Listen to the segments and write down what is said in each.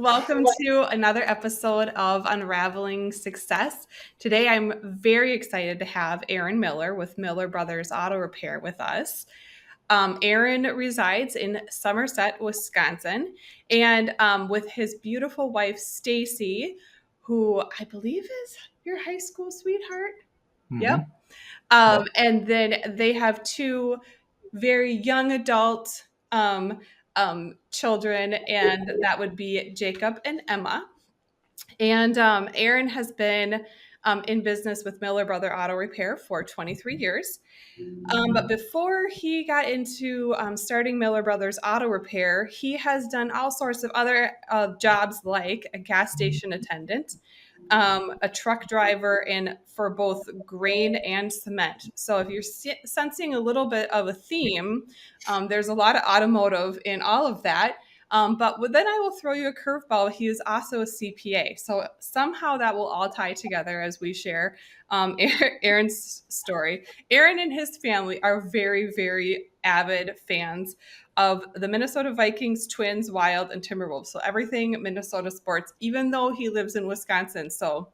Welcome to another episode of Unraveling Success. Today, I'm very excited to have Aaron Miller with Miller Brothers Auto Repair with us. Aaron resides in Somerset, Wisconsin, and with his beautiful wife, Stacy, who I believe is your high school sweetheart. Yep. Mm-hmm. Yep. And then they have two very young adult children, and that would be Jacob and Emma. And Aaron has been in business with Miller Brother Auto Repair for 23 years. But before he got into starting Miller Brothers Auto Repair, he has done all sorts of other jobs like a gas station attendant, a truck driver, and for both grain and cement. So if you're sensing a little bit of a theme, there's a lot of automotive in all of that. But then I will throw you a curveball. He is also a CPA. So somehow that will all tie together as we share Aaron's story. Aaron and his family are very, very avid fans of the Minnesota Vikings, Twins, Wild, and Timberwolves. So everything Minnesota sports, even though he lives in Wisconsin. So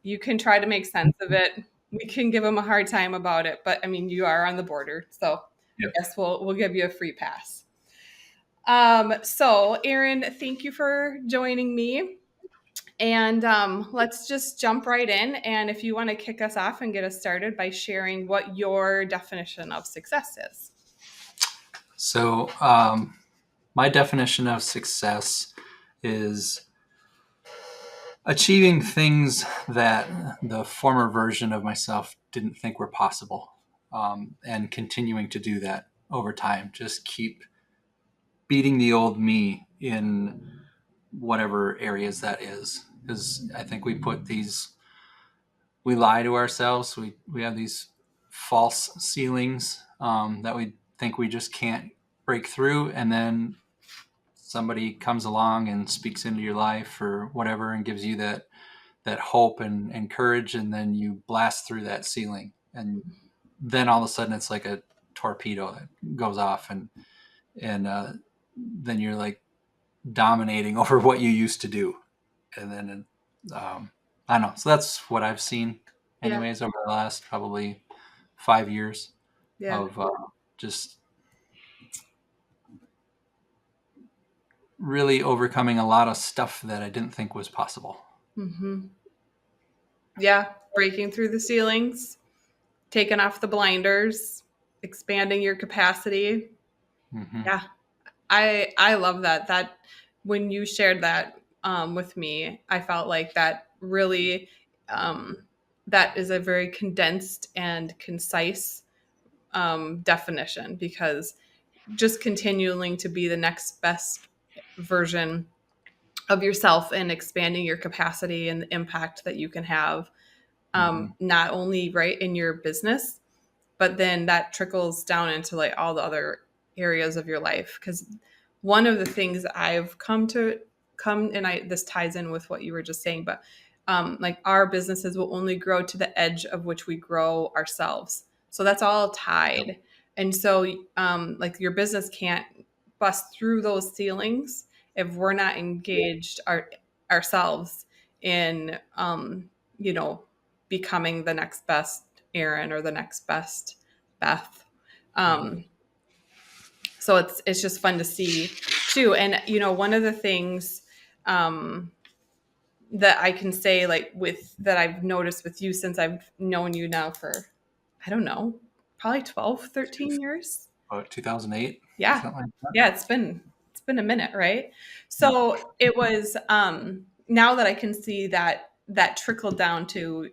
you can try to make sense of it. We can give him a hard time about it, but I mean, you are on the border. So Yep. I guess we'll give you a free pass. So Aaron, thank you for joining me. And let's just jump right in. And if you want to kick us off and get us started by sharing what your definition of success is. So, my definition of success is achieving things that the former version of myself didn't think were possible, and continuing to do that over time. Just keep beating the old me in whatever areas that is. Because I think we lie to ourselves. We have these false ceilings that we think we just can't break through, and then somebody comes along and speaks into your life or whatever and gives you that hope and courage, and then you blast through that ceiling, and then all of a sudden it's like a torpedo that goes off, and then you're like dominating over what you used to do, and then I don't know. So that's what I've seen, anyways, over the last probably 5 years of just really overcoming a lot of stuff that I didn't think was possible. Mm-hmm. Yeah, breaking through the ceilings, taking off the blinders, expanding your capacity. Mm-hmm. Yeah, I love that. That when you shared that with me, I felt like that really that is a very condensed and concise definition, because just continuing to be the next best version of yourself and expanding your capacity and the impact that you can have, not only right in your business, but then that trickles down into like all the other areas of your life. Because one of the things I've come and this ties in with what you were just saying, but like our businesses will only grow to the edge of which we grow ourselves. So that's all tied. And so like your business can't bust through those ceilings if we're not engaged ourselves in becoming the next best Aaron or the next best Beth. So it's just fun to see too. And one of the things that I can say, like, with that I've noticed with you since I've known you now for, I don't know, probably 12, 13 years. About 2008. Yeah. Something like that. Yeah, it's been a minute, right? So it was now that I can see that trickled down to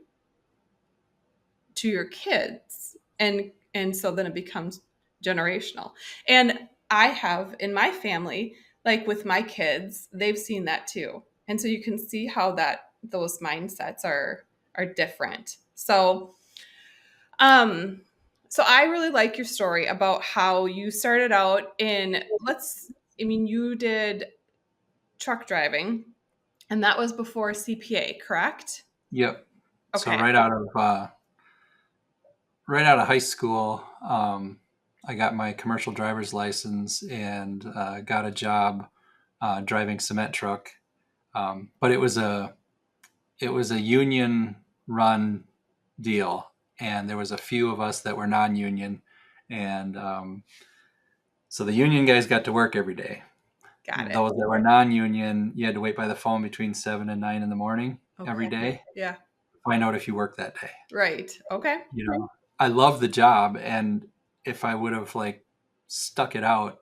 your kids, and so then it becomes generational. And I have in my family, like with my kids, they've seen that too. And so you can see how those mindsets are different. So so I really like your story about how you started out you did truck driving, and that was before CPA, correct? Yep. So Okay. right out of high school, I got my commercial driver's license and got a job driving cement truck But it was a union run deal, and there was a few of us that were non-union, and so the union guys got to work every day. Got it. Those that were non-union, you had to wait by the phone between 7 and 9 in the morning every Okay. day Yeah. to find out if you worked that day. Right. Okay. You know, I love the job, and if I would have like stuck it out,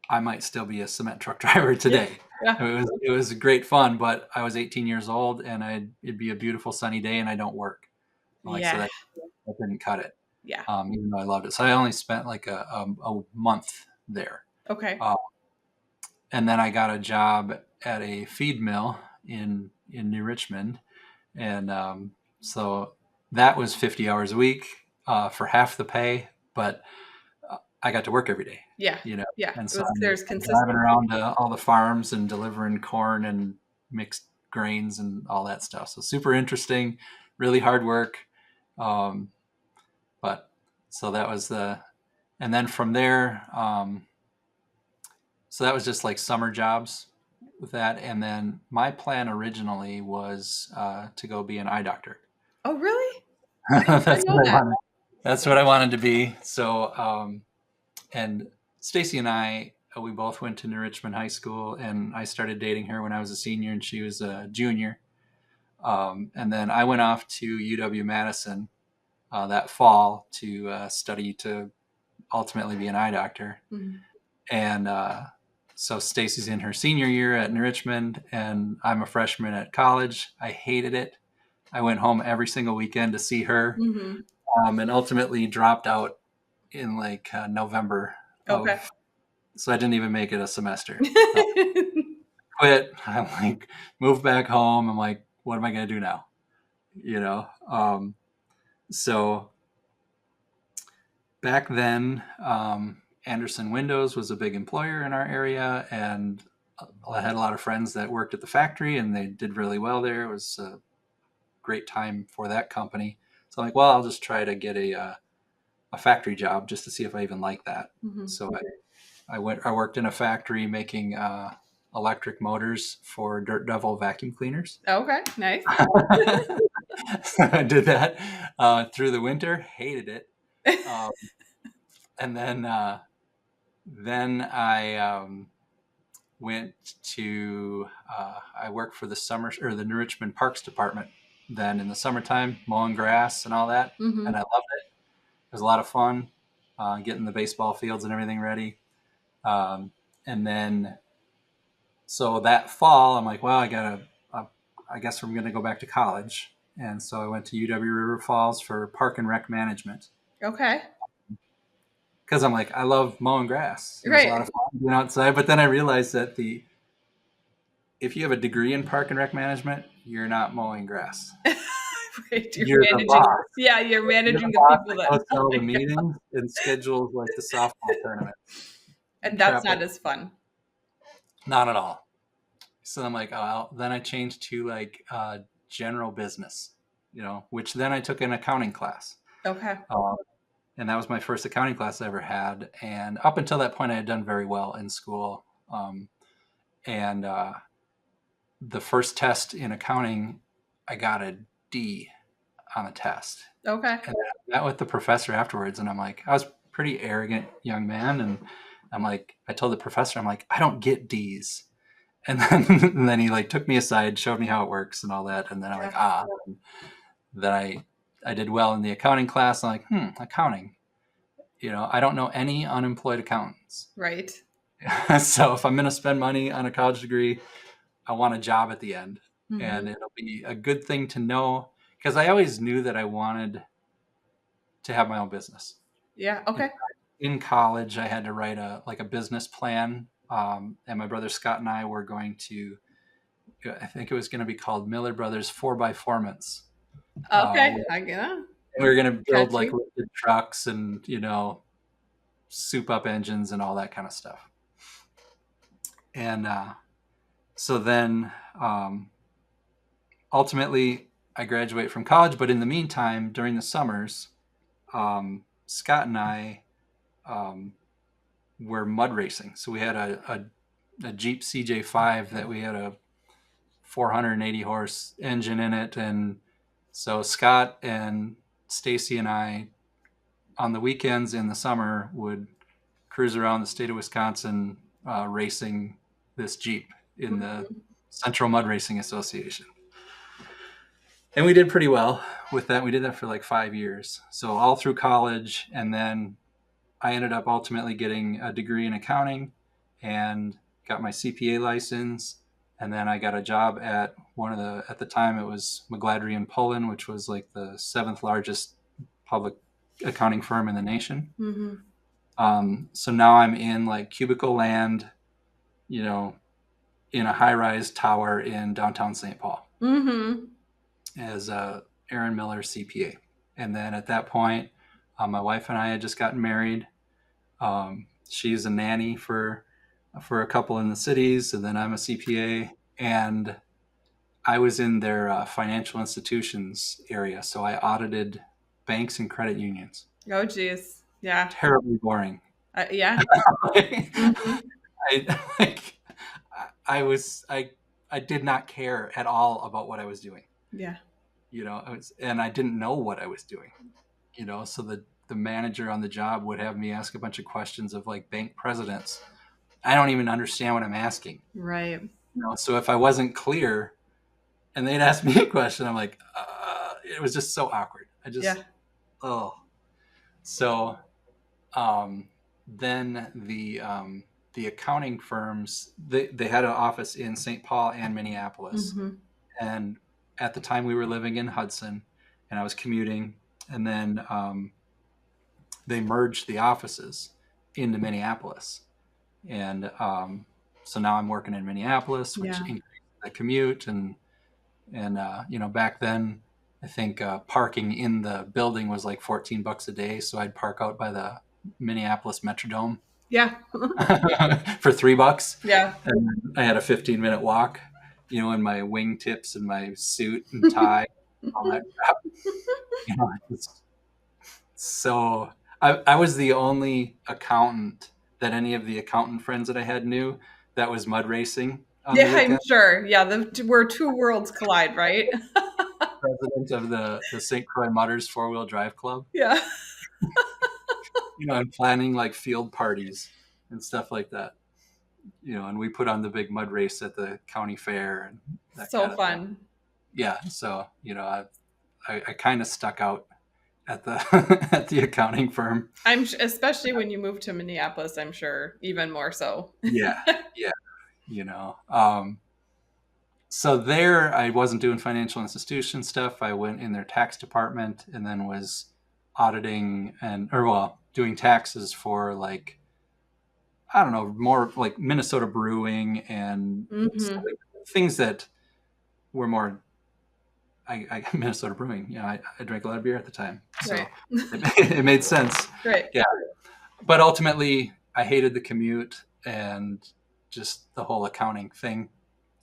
I might still be a cement truck driver Yeah. today. Yeah. It was great fun, but I was 18 years old, and it'd be a beautiful sunny day, and I don't work. Like, so Yeah. that didn't cut it. Yeah. Even though I loved it, so I only spent like a month there, Okay. uh, and then I got a job at a feed mill in New Richmond, and so that was 50 hours a week for half the pay, but I got to work every day, Yeah. you know, Yeah. and It so was there's I'm driving consistency. around to all the farms and delivering corn and mixed grains and all that stuff. So super interesting, really hard work. Um, but so that was and then from there, so that was just like summer jobs with that. And then my plan originally was to go be an eye doctor. Oh, really? I That's know what I that. wanted. That's what I wanted to be. So, and Stacy and I, we both went to New Richmond High School, and I started dating her when I was a senior, and she was a junior. And then I went off to UW Madison that fall to study to ultimately be an eye doctor. Mhm. And so Stacy's in her senior year at New Richmond, and I'm a freshman at college. I hated it. I went home every single weekend to see her, Mhm. and ultimately dropped out in like November Okay. of. So I didn't even make it a semester. Quit. I'm like, moved back home. I'm like, what am I going to do now? You know. So back then, Anderson Windows was a big employer in our area, and I had a lot of friends that worked at the factory, and they did really well there. It was a great time for that company. So I'm like, well, I'll just try to get a factory job just to see if I even like that. Mhm. So I worked in a factory making electric motors for Dirt Devil vacuum cleaners. Okay. Nice. I did that through the winter, hated it. Um, and then I went to I worked for the summer or the New Richmond Parks Department. Then in the summertime, mowing grass and all that, and Mhm. I loved it. It was a lot of fun, getting the baseball fields and everything ready. And then so that fall, I'm like, well, I guess I'm going to go back to college. And so I went to UW River Falls for park and rec management Okay. because I'm like, I love mowing grass. It was a lot Right. of fun being outside. But then I realized that if you have a degree in park and rec management, you're not mowing grass. Right. You're You're the managing. boss. Yeah, you're You're the managing the boss people that that goes to all the like it. meetings and schedules like the softball tournament And and that's crap not like as fun. not at all. So I'm like, oh, then I changed to like general business, which then I took an accounting class. Okay. Uh, and that was my first accounting class I ever had. And up until that point, I had done very well in school. And the first test in accounting, I got a D on the test. Okay. And I met with the professor afterwards, and I'm like, I was a pretty arrogant young man, and I'm like, I told the professor, I'm like, I don't get D's. And then he like took me aside, showed me how it works and all that, and then I'm Yeah. like, then I did well in the accounting class. I'm like, accounting. I don't know any unemployed accountants. Right. So if I'm going to spend money on a college degree, I want a job at the end, and Mhm. it'll be a good thing to know because I always knew that I wanted to have my own business. Yeah. In, Okay. in college, I had to write a business plan, and my brother Scott and I were going to. I think it was going to be called Miller Brothers 4x4ments. Okay. We Yeah. were going to build like Catchy. lifted trucks and soup up engines and all that kind of stuff. And so then ultimately I graduate from college, but in the meantime, during the summers, Scott and I um, were mud racing. So we had a Jeep CJ5 that we had 480 horse engine in it. And so Scott and Stacy and I, on the weekends in the summer, would cruise around the state of Wisconsin racing this Jeep in the Central Mud Racing Association. And we did pretty well with that. We did that for like 5 years. So all through college. And then I ended up ultimately getting a degree in accounting and got my CPA license. And then I got a job at at the time it was McGladrey and Pullen, which was like the seventh largest public accounting firm in the nation. So now I'm in like cubicle land, you know, in a high-rise tower in downtown St. Paul as a Aaron Miller CPA. And then at that point, my wife and I had just gotten married. She's a nanny for a couple in the cities, and then I'm a CPA, and I was in their financial institutions area, so I audited banks and credit unions. Oh, geez. Yeah. Terribly boring. Yeah. I like I did not care at all about what I was doing. Yeah. And I didn't know what I was doing. So the manager on the job would have me ask a bunch of questions of like bank presidents. I don't even understand what I'm asking. Right. So if I wasn't clear and they'd ask me a question, I'm like, it was just so awkward. Oh. So then the accounting firms, they had an office in St. Paul and Minneapolis. And at the time we were living in Hudson and I was commuting, and then they merged the offices into Minneapolis. And so now I'm working in Minneapolis, which increased the commute. And back then, I think parking in the building was like $14 a day. So I'd park out by the Minneapolis Metrodome. Yeah. For $3. Yeah. And I had a 15-minute walk, in my wingtips and my suit and tie, all that crap. So I was the only accountant that any of the accountant friends that I had knew that was mud racing on the weekend. I'm sure. Yeah, where two worlds collide, right? President of the St. Croix Mudders 4-wheel drive club. Yeah. And planning like field parties and stuff like that. And we put on the big mud race at the county fair and that So kind of fun. thing. Yeah. So, I kind of stuck out at the at the accounting firm. Especially when you moved to Minneapolis, I'm sure even more so. Yeah. So there I wasn't doing financial institution stuff. I went in their tax department and then was auditing doing taxes for like, I don't know, more like Minnesota Brewing and things that were more I Minnesota Brewing. I drank a lot of beer at the time, so Right. it made sense. Right. Yeah, but ultimately, I hated the commute and just the whole accounting thing.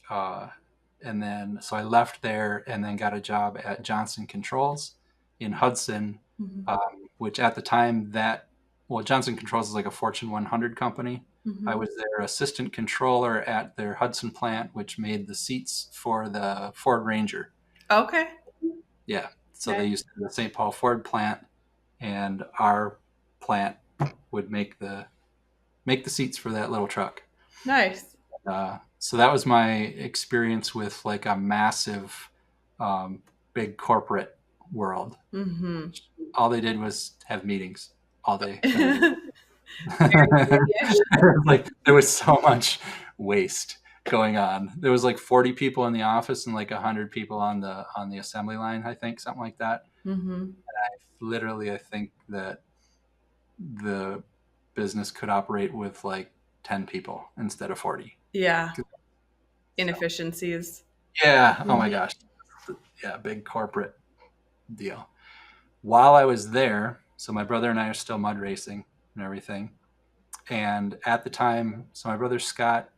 And then so I left there and then got a job at Johnson Controls in Hudson, which at the time Johnson Controls is like a Fortune 100 company. I was their assistant controller at their Hudson plant, which made the seats for the Ford Ranger. Okay. Yeah. So they used the St. Paul Ford plant, and our plant would make the seats for that little truck. Nice. So that was my experience with like a massive, big corporate world. All they did was have meetings all day. Like there was so much waste going on. There was like 40 people in the office and like 100 people on the assembly line, I think, something like that. And I think that the business could operate with like 10 people instead of 40. Yeah. Inefficiencies. Yeah. Oh my gosh. Yeah. Big corporate deal. While I was there, so my brother and I are still mud racing and everything. And at the time, so my brother Scott,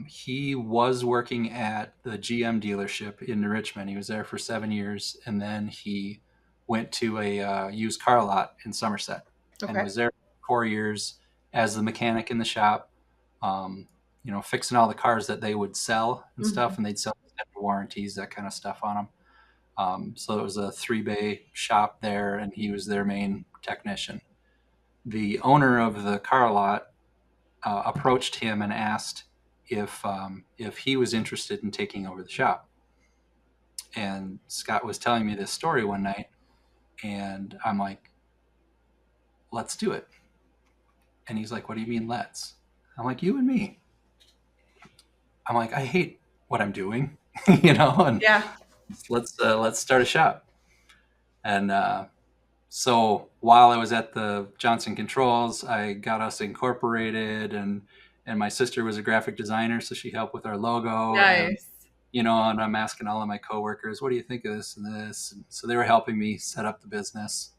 he was working at the GM dealership in Richmond. He was there for 7 years, and then he went to a used car lot in Somerset, and was there for 4 years as the mechanic in the shop. fixing all the cars that they would sell and stuff, Mhm. and they'd sell warranties, that kind of stuff on them. So it was a 3-bay shop there, and he was their main technician. The owner of the car lot approached him and asked if he was interested in taking over the shop. And Scott was telling me this story one night, and I'm like, let's do it. And he's like, what do you mean let's? I'm like, you and me. I'm like, I hate what I'm doing, and Yeah. let's start a shop. And so while I was at the Johnson Controls, I got us incorporated, and my sister was a graphic designer, so she helped with our logo. And Nice. and I'm asking all of my coworkers, what do you think of this and this? And so they were helping me set up the business,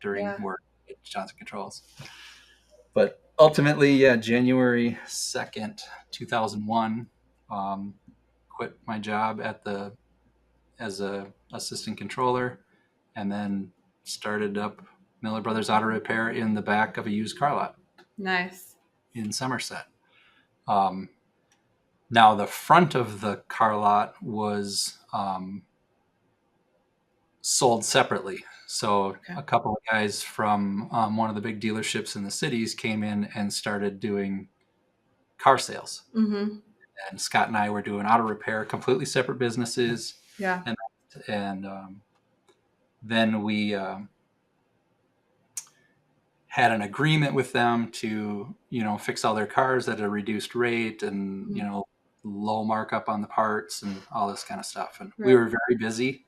during Yeah. work at Johnson Controls. But ultimately, yeah, January 2nd, 2001, quit my job as a assistant controller, and then started up Miller Brothers Auto Repair in the back of a used car lot Nice. in Somerset. Um, Now, the front of the car lot was sold separately. So Okay. a couple of guys from one of the big dealerships in the cities came in and started doing car sales. Mhm. And Scott and I were doing auto repair, completely separate businesses. Yeah. And then we had an agreement with them to, fix all their cars at a reduced rate, and, Mhm. low markup on the parts and all this kind of stuff. And we Right. were very busy.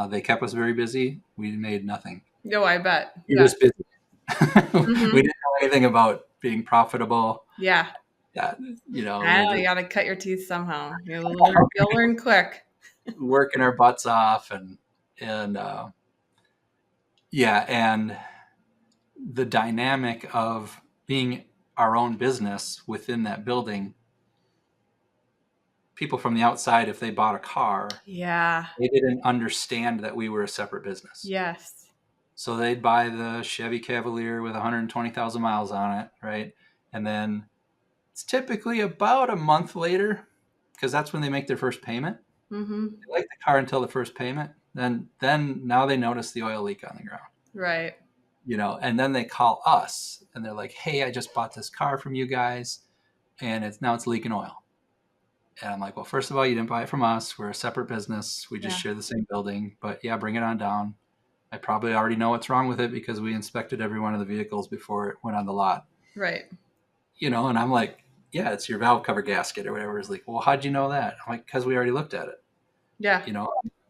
They kept us very busy. We made nothing. No, I bet. We Yeah. were just busy. We Mhm. didn't know anything about being profitable. Yeah. Yeah, we I were know, you just gotta cut your teeth somehow. You'll learn quick. working our butts off, and yeah, and the dynamic of being our own business within that building. People from the outside, if they bought a car, Yeah. they didn't understand that we were a separate business. Yes. So they'd buy the Chevy Cavalier with 120,000 miles on it, right? And then it's typically about a month later, because that's when they make their first payment. Mhm. They like the car until the first payment. Then now they notice the oil leak on the ground, Right. and then they call us and they're like, hey, I just bought this car from you guys, and it's leaking oil. And I'm like, well, first of all, you didn't buy it from us. We're a separate business. We just Yeah. share the same building. But yeah, bring it on down. I probably already know what's wrong with it because we inspected every one of the vehicles before it went on the lot. Right. And I'm like, yeah, it's your valve cover gasket or whatever. It's like, well, how'd you know that? I'm like, because we already looked at it. Yeah.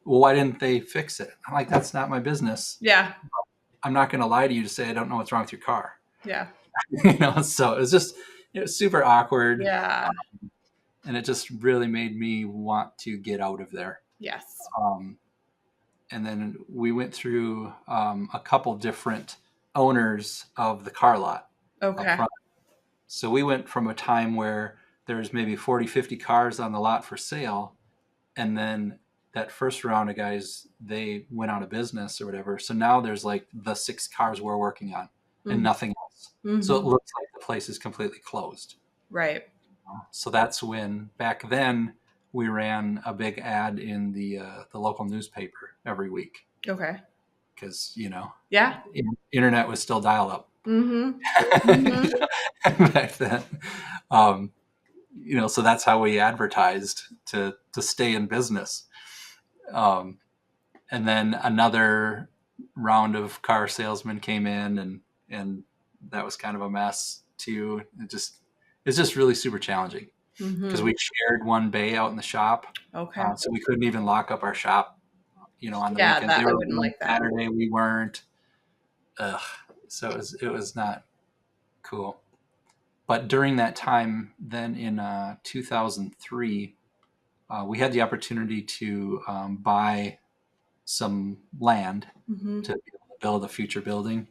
Well, why didn't they fix it? I'm like, that's not my business. Yeah. I'm not going to lie to you to say I don't know what's wrong with your car. Yeah. So it was super awkward. Yeah. And it just really made me want to get out of there. Yes. Um, and then we went through a couple different owners of the car lot up Okay. front. So we went from a time where there's maybe 40, 50 cars on the lot for sale. And then that first round of guys, they went out of business or whatever. So now there's like the 6 cars we're working on and Mhm. nothing else. So it Mhm. looks like the place is completely closed. Right. So that's when, back then, we ran a big ad in the local newspaper every week Okay. because Yeah. internet was still dial up Mhm. Mhm. back then. Um, so that's how we advertised to stay in business. Um, and then another round of car salesmen came in, and that was kind of a mess too. It's just really super challenging because Mhm. we shared one bay out in the shop, Okay. so we couldn't even lock up our shop. On the Yeah, weekends that they I were wouldn't open. like that. Saturday we weren't. Ugh. So it was not cool. But during that time, then in 2003, we had the opportunity to buy some land Mhm. to be able to build a future building.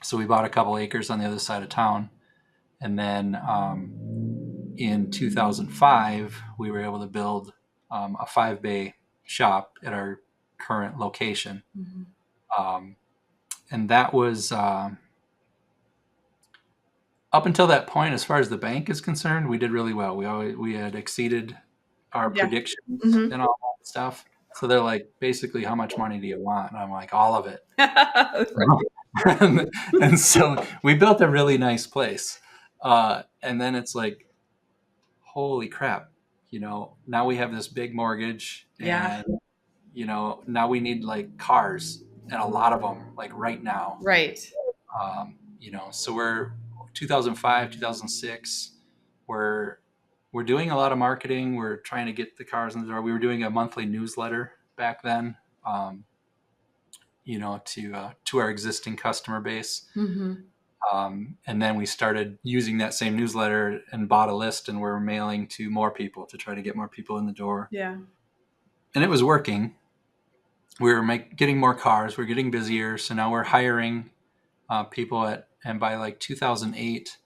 So we bought a couple acres on the other side of town, and then in 2005, we were able to build a 5-bay shop at our current location. Um, and that was up until that point, as far as the bank is concerned, we did really well. We had exceeded our Yeah. predictions Mhm. and all that stuff. So they're like, basically, how much money do you want? And I'm like, all of it. Right. And so we built a really nice place. And then it's like, holy crap, now we have this big mortgage, Yeah. and now we need like cars, and a lot of them like right now. Right. So we're 2005, 2006. We're doing a lot of marketing. We're trying to get the cars in the door. We were doing a monthly newsletter back then, to our existing customer base. Mhm. And then we started using that same newsletter and bought a list, and we're mailing to more people to try to get more people in the door. Yeah. And it was working. We were getting more cars. We're getting busier. So now we're hiring people and by like 2008,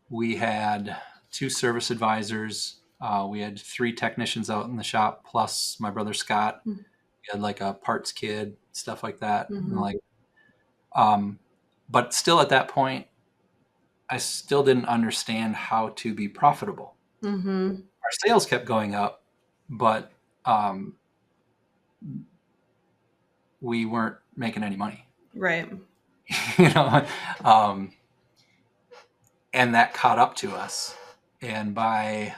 we had 2 service advisors. We had 3 technicians out in the shop, plus my brother Scott. Mm. We had like a parts kid, stuff like that. And Mhm. like, but still at that point, I still didn't understand how to be profitable. Mhm. Our sales kept going up, but we weren't making any money. Right. you know, um, and that caught up to us. And by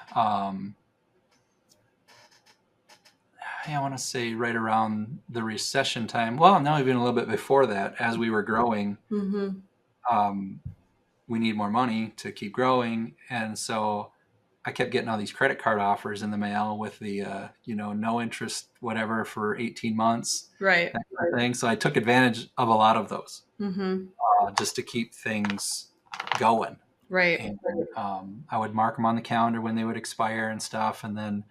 I want to say right around the recession time. Well, no, even a little bit before that, as we were growing, Mhm. um, we need more money to keep growing, and so I kept getting all these credit card offers in the mail with the no interest whatever for 18 months, Right. that kind of thing. So I took advantage of a lot of those Mhm. just to keep things going. Right. And I would mark them on the calendar when they would expire and stuff, and then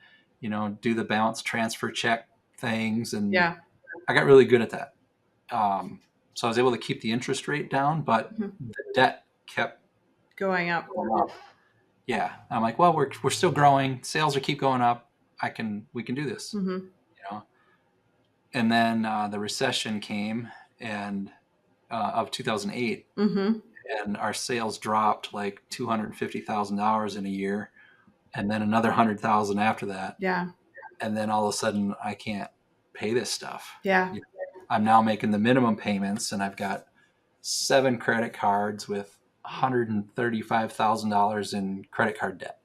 do the balance transfer check things, and Yeah. I got really good at that. So I was able to keep the interest rate down, but Mhm. the debt kept Going up. going up. Yeah, I'm like, well, we're still growing. Sales are keep going up. We can do this, Mhm. you know. And then the recession came, and of 2008, Mhm. and our sales dropped like $250,000 in a year, and then another 100,000 after that, Yeah. and then all of a sudden I can't pay this stuff. Yeah. I'm now making the minimum payments, and I've got 7 credit cards with $135,000 in credit card debt.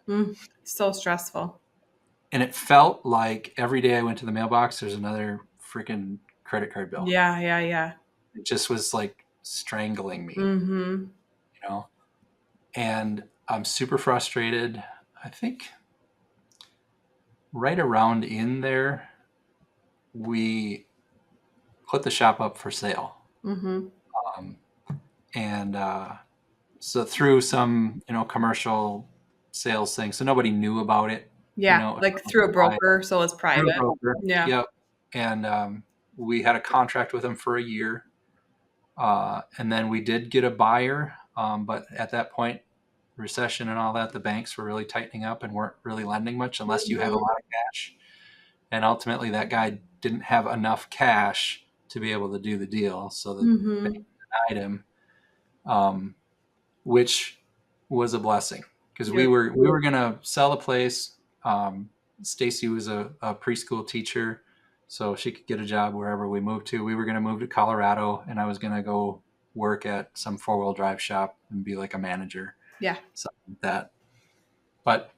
So stressful. And it felt like every day I went to the mailbox, there's another freaking credit card bill. Yeah. Yeah. Yeah. It just was like strangling me, Mhm. you know? And I'm super frustrated. I think right around in there, we put the shop up for sale. Mhm. Um, and so through some, commercial sales thing, so nobody knew about it, Yeah. Like through a broker, so it's through a private. broker. Yeah. Yep. And we had a contract with them for a year. And then we did get a buyer. But at that point, recession and all that, the banks were really tightening up and weren't really lending much unless you had a Mhm. lot of cash. And ultimately, that guy didn't have enough cash to be able to do the deal. So the bank Mhm. denied him, um, which was a blessing because we Yep. were gonna sell the place. Stacy was a preschool teacher, so she could get a job wherever we moved to. We were gonna move to Colorado, and I was gonna go work at some 4-wheel drive shop and be like a manager, Yeah. something like that. But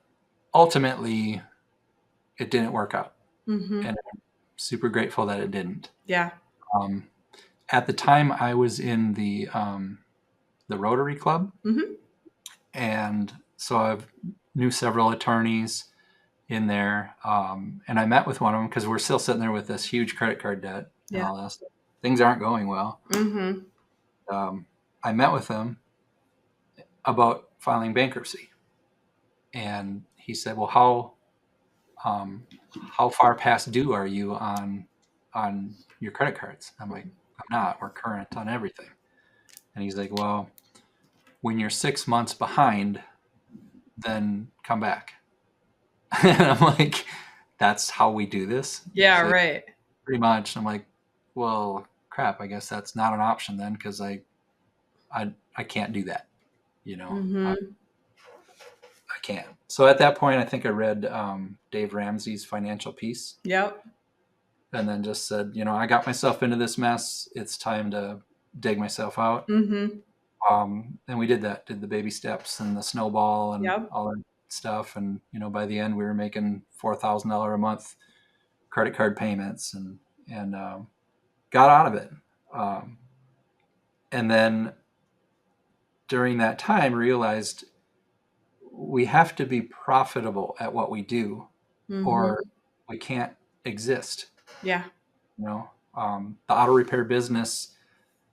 ultimately, it didn't work out, Mhm. and I'm super grateful that it didn't. Yeah. Um, at the time, I was in the Rotary Club, Mhm. and so I knew several attorneys in there, and I met with one of them because we're still sitting there with this huge credit card debt and Yeah. all this. Things aren't going well. Mhm. I met with him about filing bankruptcy, and he said, "Well, how far past due are you on your credit cards?" I'm like, "I'm not. We're current on everything." And he's like, "Well, when you're 6 months behind, then come back." And I'm like, "That's how we do this?" Yeah. He's like, Right. "Pretty much." I'm like, "Well, crap. I guess that's not an option then, because I can't do that." You know, Mm-hmm. I can't. So at that point, I think I read Dave Ramsey's Financial Peace, Yep. and then just said, I got myself into this mess. It's time to dig myself out. Mm-hmm. And we did that, did the baby steps and the snowball and Yep. all that stuff. And, by the end we were making $4,000 a month credit card payments and got out of it. Um, and then during that time realized we have to be profitable at what we do or Mm-hmm. we can't exist. Yeah. You know, the auto repair business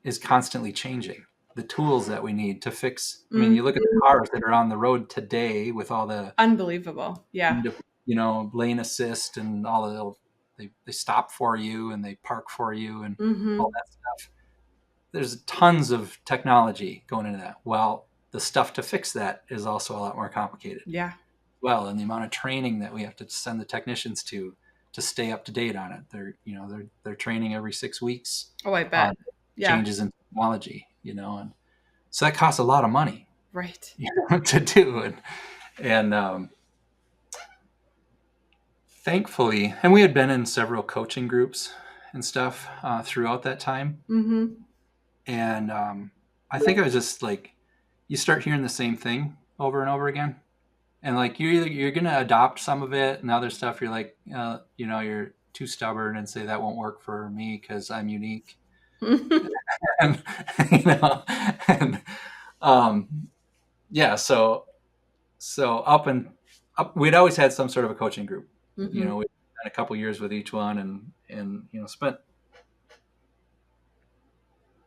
is constantly changing. The tools that we need to fix. I mean, Mm. you look at the cars that are on the road today with all the, Unbelievable. Yeah. lane assist and all the, they stop for you and they park for you and all Mm-hmm. that stuff. There's tons of technology going into that. Well, the stuff to fix that is also a lot more complicated. Yeah. Well, and the amount of training that we have to send the technicians to stay up to date on it. They're training every 6 weeks Oh, I bet. on Yeah. changes in technology, and so that costs a lot of money Right. to do. And thankfully, and we had been in several coaching groups and stuff throughout that time. Mm-hmm. And I think I was just like, you start hearing the same thing over and over again. And like you're gonna adopt some of it, and other stuff you're like, you're too stubborn and say that won't work for me because I'm unique. And you know, and yeah, so we'd always had some sort of a coaching group. Mm-hmm. We had a couple years with each one, and spent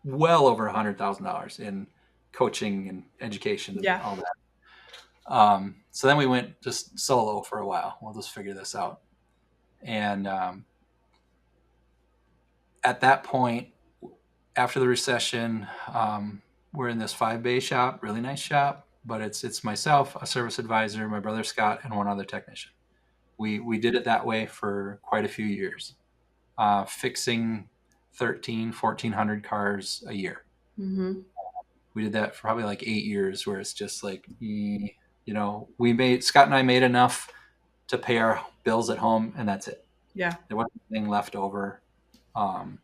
well over $100,000 in coaching and education and Yeah. all that. So then we went just solo for a while. We'll just figure this out. And at that point, after the recession, we're in this 5-bay shop, really nice shop, but it's myself, a service advisor, my brother Scott, and one other technician. We did it that way for quite a few years, fixing 1,400 cars a year. Mm-hmm. We did that for probably like 8 years, where it's just like, Scott and I made enough to pay our bills at home, and that's it. Yeah. There wasn't anything left over. And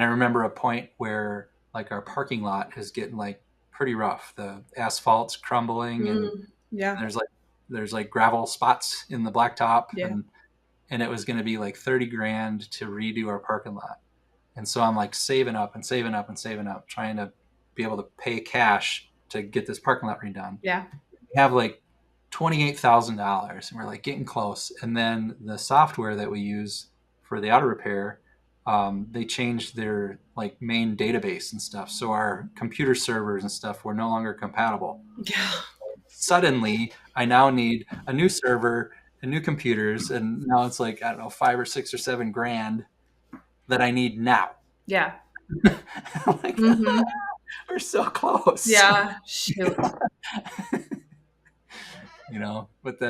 I remember a point where like our parking lot is getting like pretty rough. The asphalt's crumbling, and Yeah. there's like gravel spots in the blacktop, Yeah. and it was going to be like 30 grand to redo our parking lot. And so I'm like saving up and saving up and saving up, trying to be able to pay cash to get this parking lot redone. Yeah. We have like $28,000, and we're like getting close. And then the software that we use for the auto repair, they changed their like main database and stuff. So our computer servers and stuff were no longer compatible. Yeah. Suddenly, I now need a new server and new computers, and now it's like, I don't know, 5 or 6 or 7 grand that I need now. Yeah. I'm like, Mm-hmm. we're so close. Yeah. Shoot. But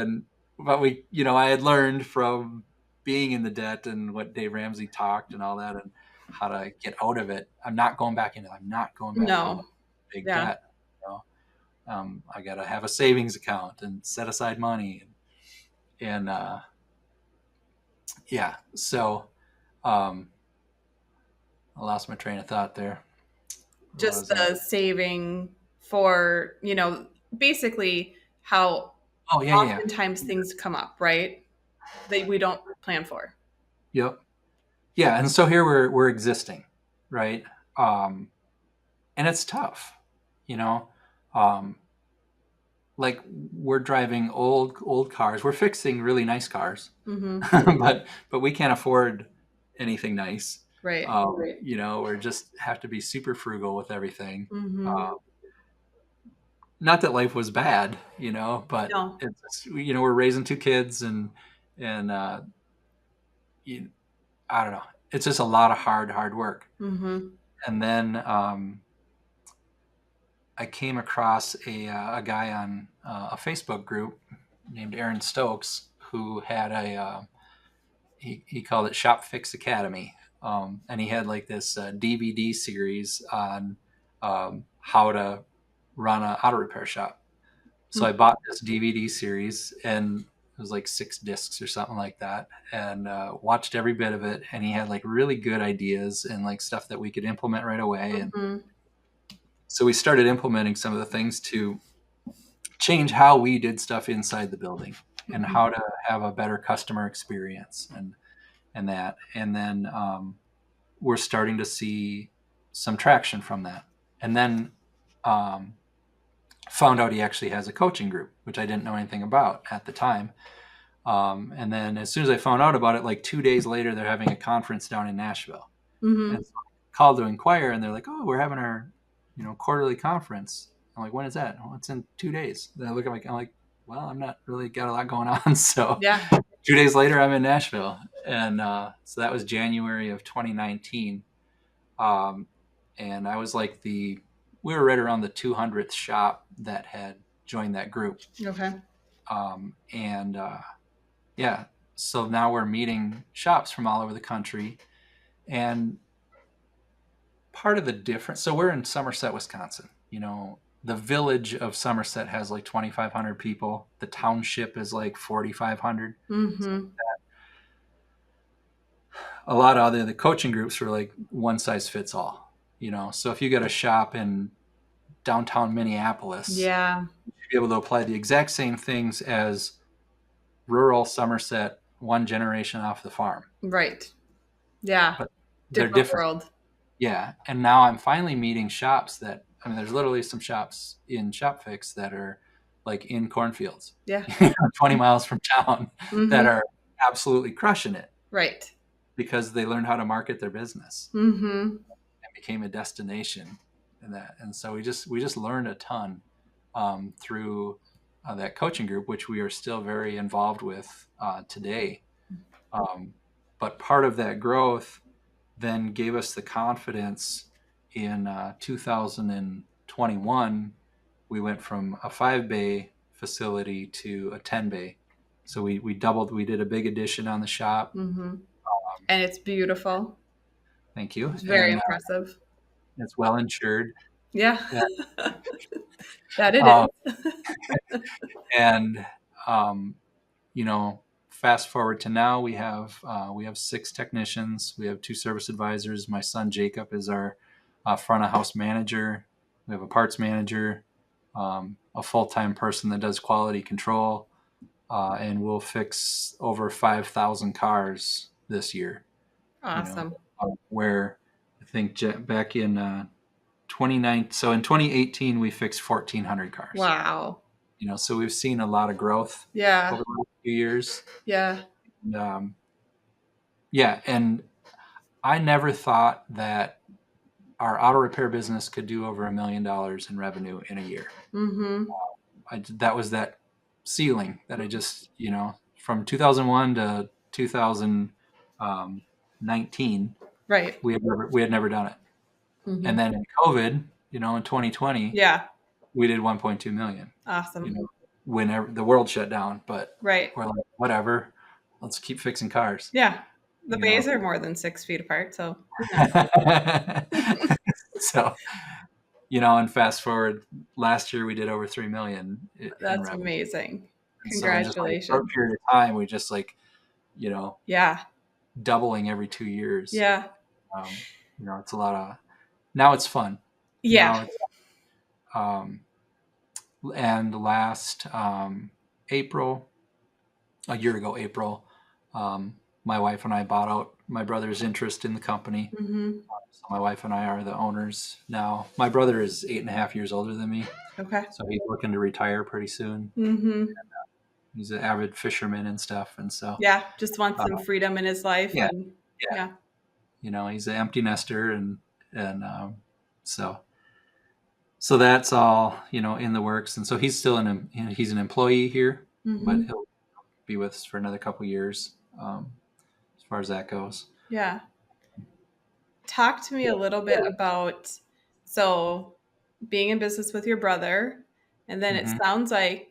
I had learned from being in the debt and what Dave Ramsey talked and all that, and how to get out of it. I'm not going back into No. big Yeah. debt. I got to have a savings account and set aside money. And yeah, so I lost my train of thought there. Just the saving for, basically how Oh, yeah. oftentimes things come up, right? That we don't plan for. Yep. Yeah, and so here we're existing, right? And it's tough, you know. Um, like we're driving old cars. We're fixing really nice cars, Mm-hmm. but we can't afford anything nice. Right. We're just have to be super frugal with everything. Mm-hmm. Not that life was bad, but No. it's we're raising 2 kids and I don't know. It's just a lot of hard work. Mm-hmm. And then I came across a guy on a Facebook group named Aaron Stokes, who had he called it Shop Fix Academy, and he had like this DVD series on how to run an auto repair shop. So I Mhm. bought this DVD series, and it was like 6 discs or something like that, and watched every bit of it. And he had like really good ideas and like stuff that we could implement right away. And Mhm. so we started implementing some of the things to change how we did stuff inside the building and Mhm. how to have a better customer experience and that. And then we're starting to see some traction from that. And then um, found out he actually has a coaching group, which I didn't know anything about at the time. And then as soon as I found out about it, like 2 days later, they're having a conference down in Nashville. And Mhm. so I called to inquire, and they're like, "Oh, we're having our, quarterly conference." I'm like, "When is that?" "Oh, it's in 2 days." Then I look at I'm like, "Well, I'm not really got a lot going on." So Yeah. 2 days later, I'm in Nashville, and so that was January of 2019. Um, and I was like we were right around the 200th shop that had joined that group. Okay. And yeah, so now we're meeting shops from all over the country. And part of the difference, so we're in Somerset, Wisconsin. The village of Somerset has like 2,500 people. The township is like 4,500. Mhm. A lot of the coaching groups were like one size fits all. So if you got a shop in downtown Minneapolis, Yeah. you'd be able to apply the exact same things as rural Somerset, one generation off the farm. Right. Yeah. But they're Different different. world. Yeah. And now I'm finally meeting shops that, I mean, there's literally some shops in Shop Fix that are like in cornfields, Yeah. 20 miles from town, that Mhm. are absolutely crushing it Right. because they learned how to market their business Mhm. and became a destination and that. And so we just learned a ton through that coaching group, which we are still very involved with today. Um, but part of that growth then gave us the confidence in 2021. We went from a 5 bay facility to a 10 bay. So we doubled, we did a big addition on the shop. Mhm. And it's beautiful. Thank you. It's very And impressive. it's well insured. Yeah. Yeah. That it Um, is. and, um, fast forward to now, we have 6 technicians. We have 2 service advisors. My son Jacob is our front of house manager. We have a parts manager, a full time person that does quality control, and we'll fix over 5,000 cars this year. Awesome. Where I think back in 29, so in 2018 we fixed 1,400 cars. Wow. So we've seen a lot of growth Yeah. over the last few years. Yeah. And, yeah, and I never thought that our auto repair business could do over $1 million in revenue in a year. Mhm. That was that ceiling that I just, from 2001 to 2019, Right. we had never done it. And Mhm. then in COVID, in 2020, Yeah. we did 1.2 million. You Awesome. know, whenever the world shut down, but Right. we're like, whatever, let's keep fixing cars. Yeah. The You know, bays are more than 6 feet apart, so who knows? so and fast forward, last year we did over 3 million in That's revenue. amazing. And so in just like a short Congratulations. period of time, we just like, you know, Yeah. doubling every 2 years. Yeah. It's a lot of, now it's fun. Yeah. Now it's, um, and last April, a year ago, April, my wife and I bought out my brother's interest in the company. Mhm. So my wife and I are the owners now. My brother is 8.5 years older than me, Okay. so he's looking to retire pretty soon. Mhm. He's an avid fisherman and stuff, and so Yeah, just wants uh, some freedom in his life yeah, and yeah, yeah. he's an empty nester, and so that's all in the works. And so he's still he's an employee here, but Mhm. he'll be with us for another couple years, as far as that goes. Yeah. Talk to me a little bit about so being in business with your brother, and then it Hmm. sounds like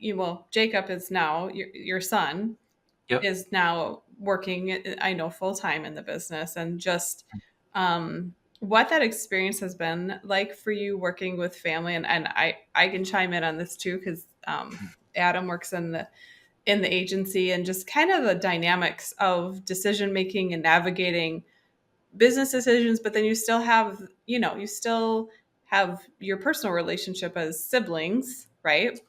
Jacob is now your son Yep. is now working, I know, full time in the business, and just what that experience has been like for you working with family, and I can chime in on this too because Adam works in the agency, and just kind of the dynamics of decision making and navigating business decisions, but then you still have, you still have your personal relationship as siblings, right?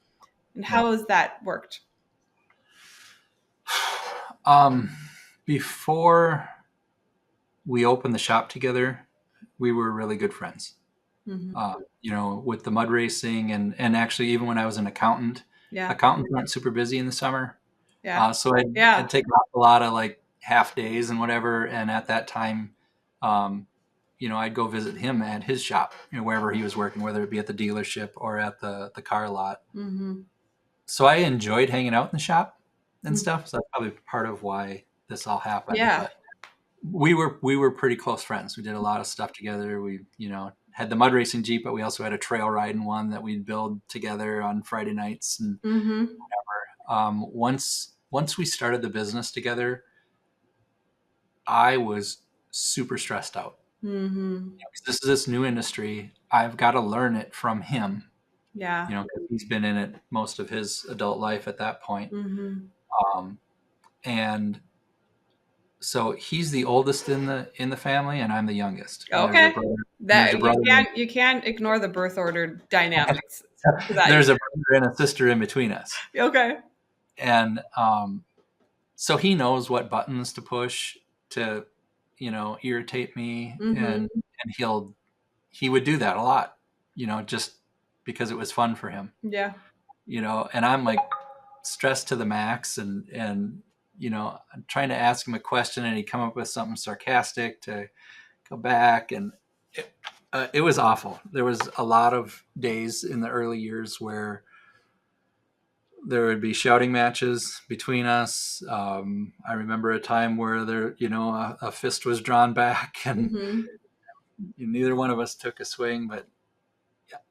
And Yeah. how has that worked? Um, Before we opened the shop together, we were really good friends. Hmm. With the mud racing and actually even when I was an accountant, Yeah. accountants aren't super busy in the summer. Yeah. So I'd Yeah. take off a lot of like half days and whatever. And at that time, um, I'd go visit him at his shop, wherever he was working, whether it be at the dealership or at the car lot. Hmm. So I enjoyed hanging out in the shop and stuff. So that's probably part of why this all happened. Yeah. But we were pretty close friends. We did a lot of stuff together. We, had the mud racing Jeep, but we also had a trail riding one that we'd build together on Friday nights. And Hmm. once we started the business together, I was super stressed out. Hmm. This is this new industry. I've got to learn it from him, Yeah. 'cause he's been in it most of his adult life at that point. Hmm. Um, and so he's the oldest in the family, and I'm the youngest. And there's a Okay. brother. And there's a That brother. you can't ignore the birth order dynamics to that. There's a brother and a sister in between us, Okay. and so he knows what buttons to push to, irritate me, Hmm. and he would do that a lot, just because it was fun for him, Yeah. and I'm like stressed to the max, and I'm trying to ask him a question, and he'd come up with something sarcastic to go back, and it was awful. There was a lot of days in the early years where there would be shouting matches between us. I remember a time where a fist was drawn back, and Hmm. neither one of us took a swing. But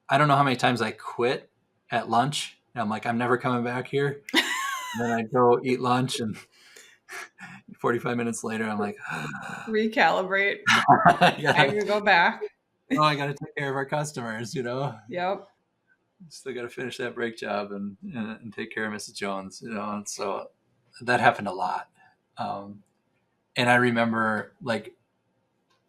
I don't know how many times I quit at lunch. And I'm like, I'm never coming back here. And then I'd go eat lunch, and 45 minutes later, I'm like, Recalibrate. I Time gotta, to go back. I gotta take care of our customers. Yep. Still gotta finish that brake job and take care of Mrs. Jones. And so that happened a lot. Um, and I remember, like,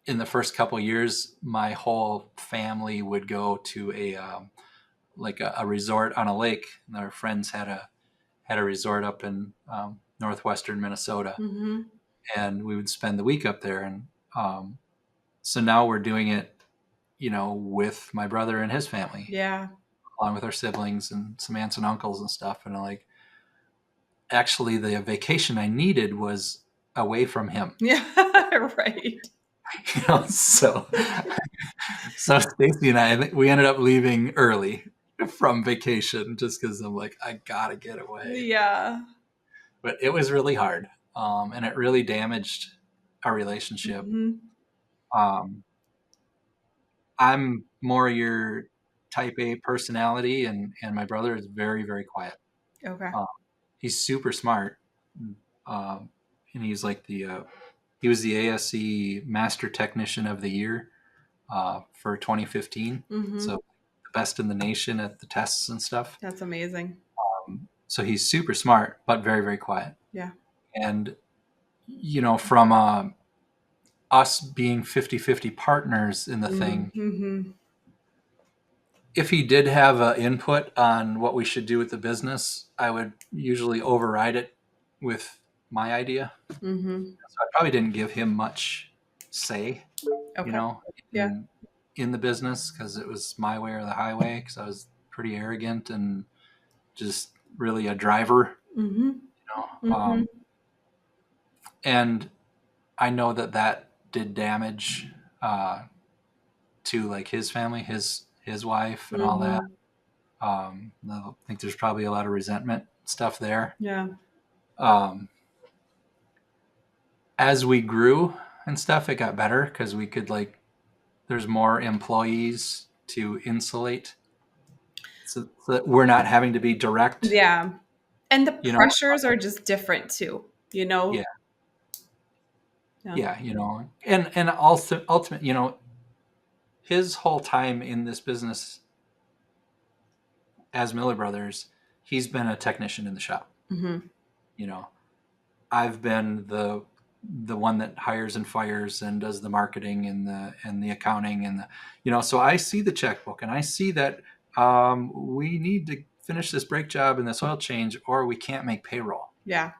in the first couple years, my whole family would go to a resort on a lake. And our friends had a resort up in northwestern Minnesota, Hmm. and we would spend the week up there. And so now we're doing it, with my brother and his family, Yeah. along with our siblings and some aunts and uncles and stuff. And like, actually, the vacation I needed was away from him. Yeah. Right. So Stacy and I think we ended up leaving early from vacation just because I'm like, I gotta get away. Yeah. But it was really hard, and it really damaged our relationship. Hmm. Um, I'm more your type A personality, and my brother is very, very quiet. Okay. Um, he's super smart, and he was the ASE Master Technician of the Year for 2015. Hmm. So the best in the nation at the tests and stuff. That's amazing. So he's super smart, but very, very quiet. Yeah. And, from us being 50-50 partners in the thing, Mm-hmm. if he did have an input on what we should do with the business, I would usually override it with my idea. Mm-hmm. So I probably didn't give him much say, you Okay. know, Yeah. in the business, because it was my way or the highway, because I was pretty arrogant and just really a driver, Mm-hmm. you know. Mm-hmm. And I know that did damage to like his family, his wife, and all that. Mm-hmm. I think there's probably a lot of resentment stuff there. Yeah. Um, as we grew and stuff, it got better because we could there's more employees to insulate, so that we're not having to be direct. Yeah. And the You know, pressures are just different too, you know? yeah, Yeah. yeah, and also ultimate, his whole time in this business as Miller Brothers, he's been a technician in the shop. Mm-hmm. You know, I've been the one that hires and fires and does the marketing and the accounting and the, you know, so I see the checkbook and I see that we need to finish this brake job and this oil change or we can't make payroll. Yeah.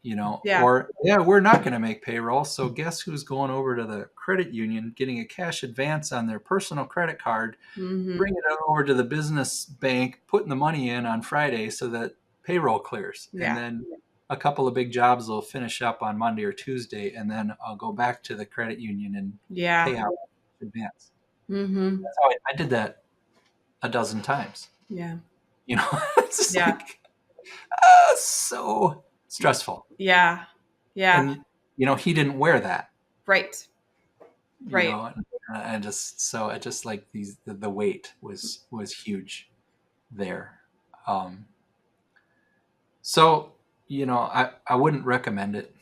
You know, Yeah. or yeah, we're not going to make payroll. So guess who's going over to the credit union, getting a cash advance on their personal credit card, Mm-hmm. bringing it over to the business bank, putting the money in on Friday so that payroll clears. And Yeah. then a couple of big jobs will finish up on Monday or Tuesday. And then I'll go back to the credit union and Yeah. pay out advance. Mm-hmm. That's how I did that a dozen times. Yeah. You know, it's just Yeah. like, so stressful. Yeah. Yeah. And, you know, he didn't wear that. Right. You Right. know, and I just like the weight was huge there. So, you know, I wouldn't recommend it.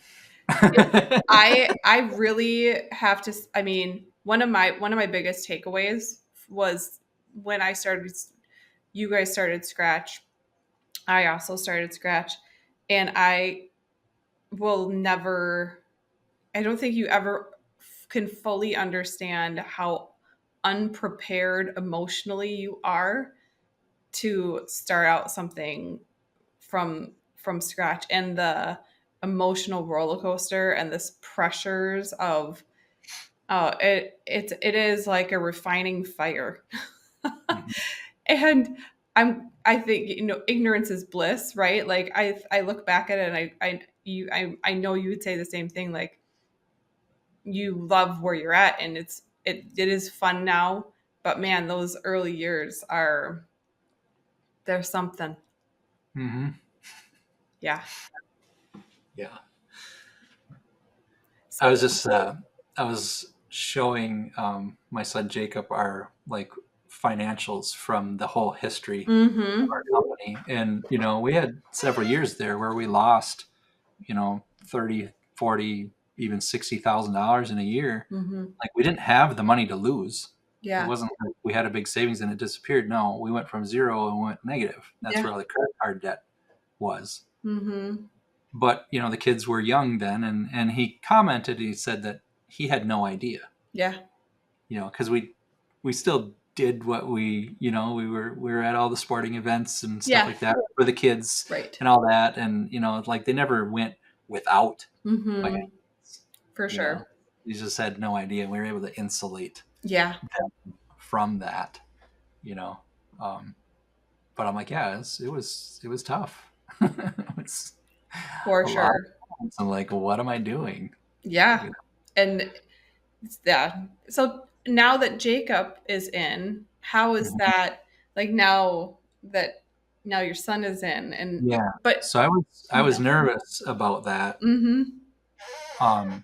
I really have to. I mean, one of my biggest takeaways was when I started. You guys started Scratch. I also started Scratch, and I will never. I don't think you ever can fully understand how unprepared emotionally you are to start out something from scratch, and the emotional roller coaster and this pressures of it is like a refining fire. And I think, ignorance is bliss, right? Like I look back at it and I know you would say the same thing. Like, you love where you're at, and it is fun now, but man, those early years are, there's something. Mm-hmm. Yeah. Yeah. I So. was just I was showing my son Jacob our like financials from the whole history of Mm-hmm. our company, and you know, we had several years there where we lost, you know, 30, 40, even $60,000 in a year. Mm-hmm. Like we didn't have the money to lose. It Yeah. wasn't like we had a big savings and it disappeared. No, we went from zero and went negative. That's Yeah. where all the credit card debt was. Mm-hmm. But you know, the kids were young then, and he commented. He said that he had no idea. Yeah. You know, because we still did what we, you know, we were at all the sporting events and stuff Yeah. like that for the kids Right. and all that, and you know, like they never went without by any Mm-hmm. means. For You know, sure. he just had no idea. We were able to insulate Yeah. them from that. You know, um, but I'm like, yeah, it was tough. It was For a lot. sure. I'm like, what am I doing? Yeah. You know? And yeah. So now that Jacob is in, how is Mhm. that, like, now your son is in, and Yeah. but So I yeah. was nervous about that. Mm-hmm. Um,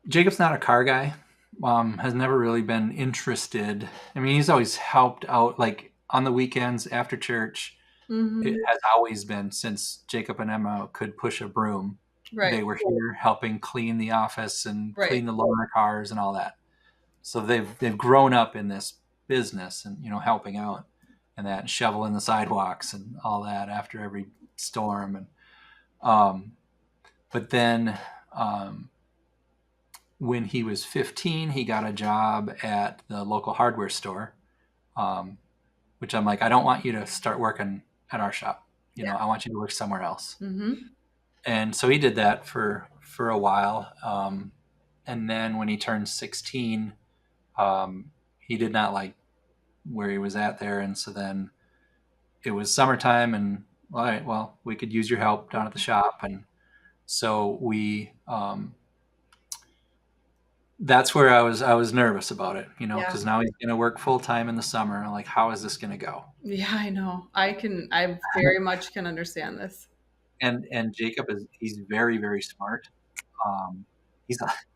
Jacob's not a car guy. Has never really been interested. I mean, he's always helped out, like on the weekends after church. It Mm-hmm. has always been since Jacob and Emma could push a broom. Right. They were here helping clean the office and Right. clean the loaner cars and all that. So they've grown up in this business and you know helping out and that and shoveling the sidewalks and all that after every storm and um, but then um, when he was 15 he got a job at the local hardware store, um, which I'm like, I don't want you to start working at our shop, you know, Yeah. I want you to work somewhere else. Mm-hmm. And so he did that for a while, and then when he turned 16, he did not like where he was at there, and so then it was summertime, and all right, well, we could use your help down at the shop, and so we. That's where I was nervous about it, you know, Yeah. because now he's going to work full time in the summer. I'm like, how is this going to go? Yeah, I know. I very much can understand this. And Jacob he's very very smart. Um,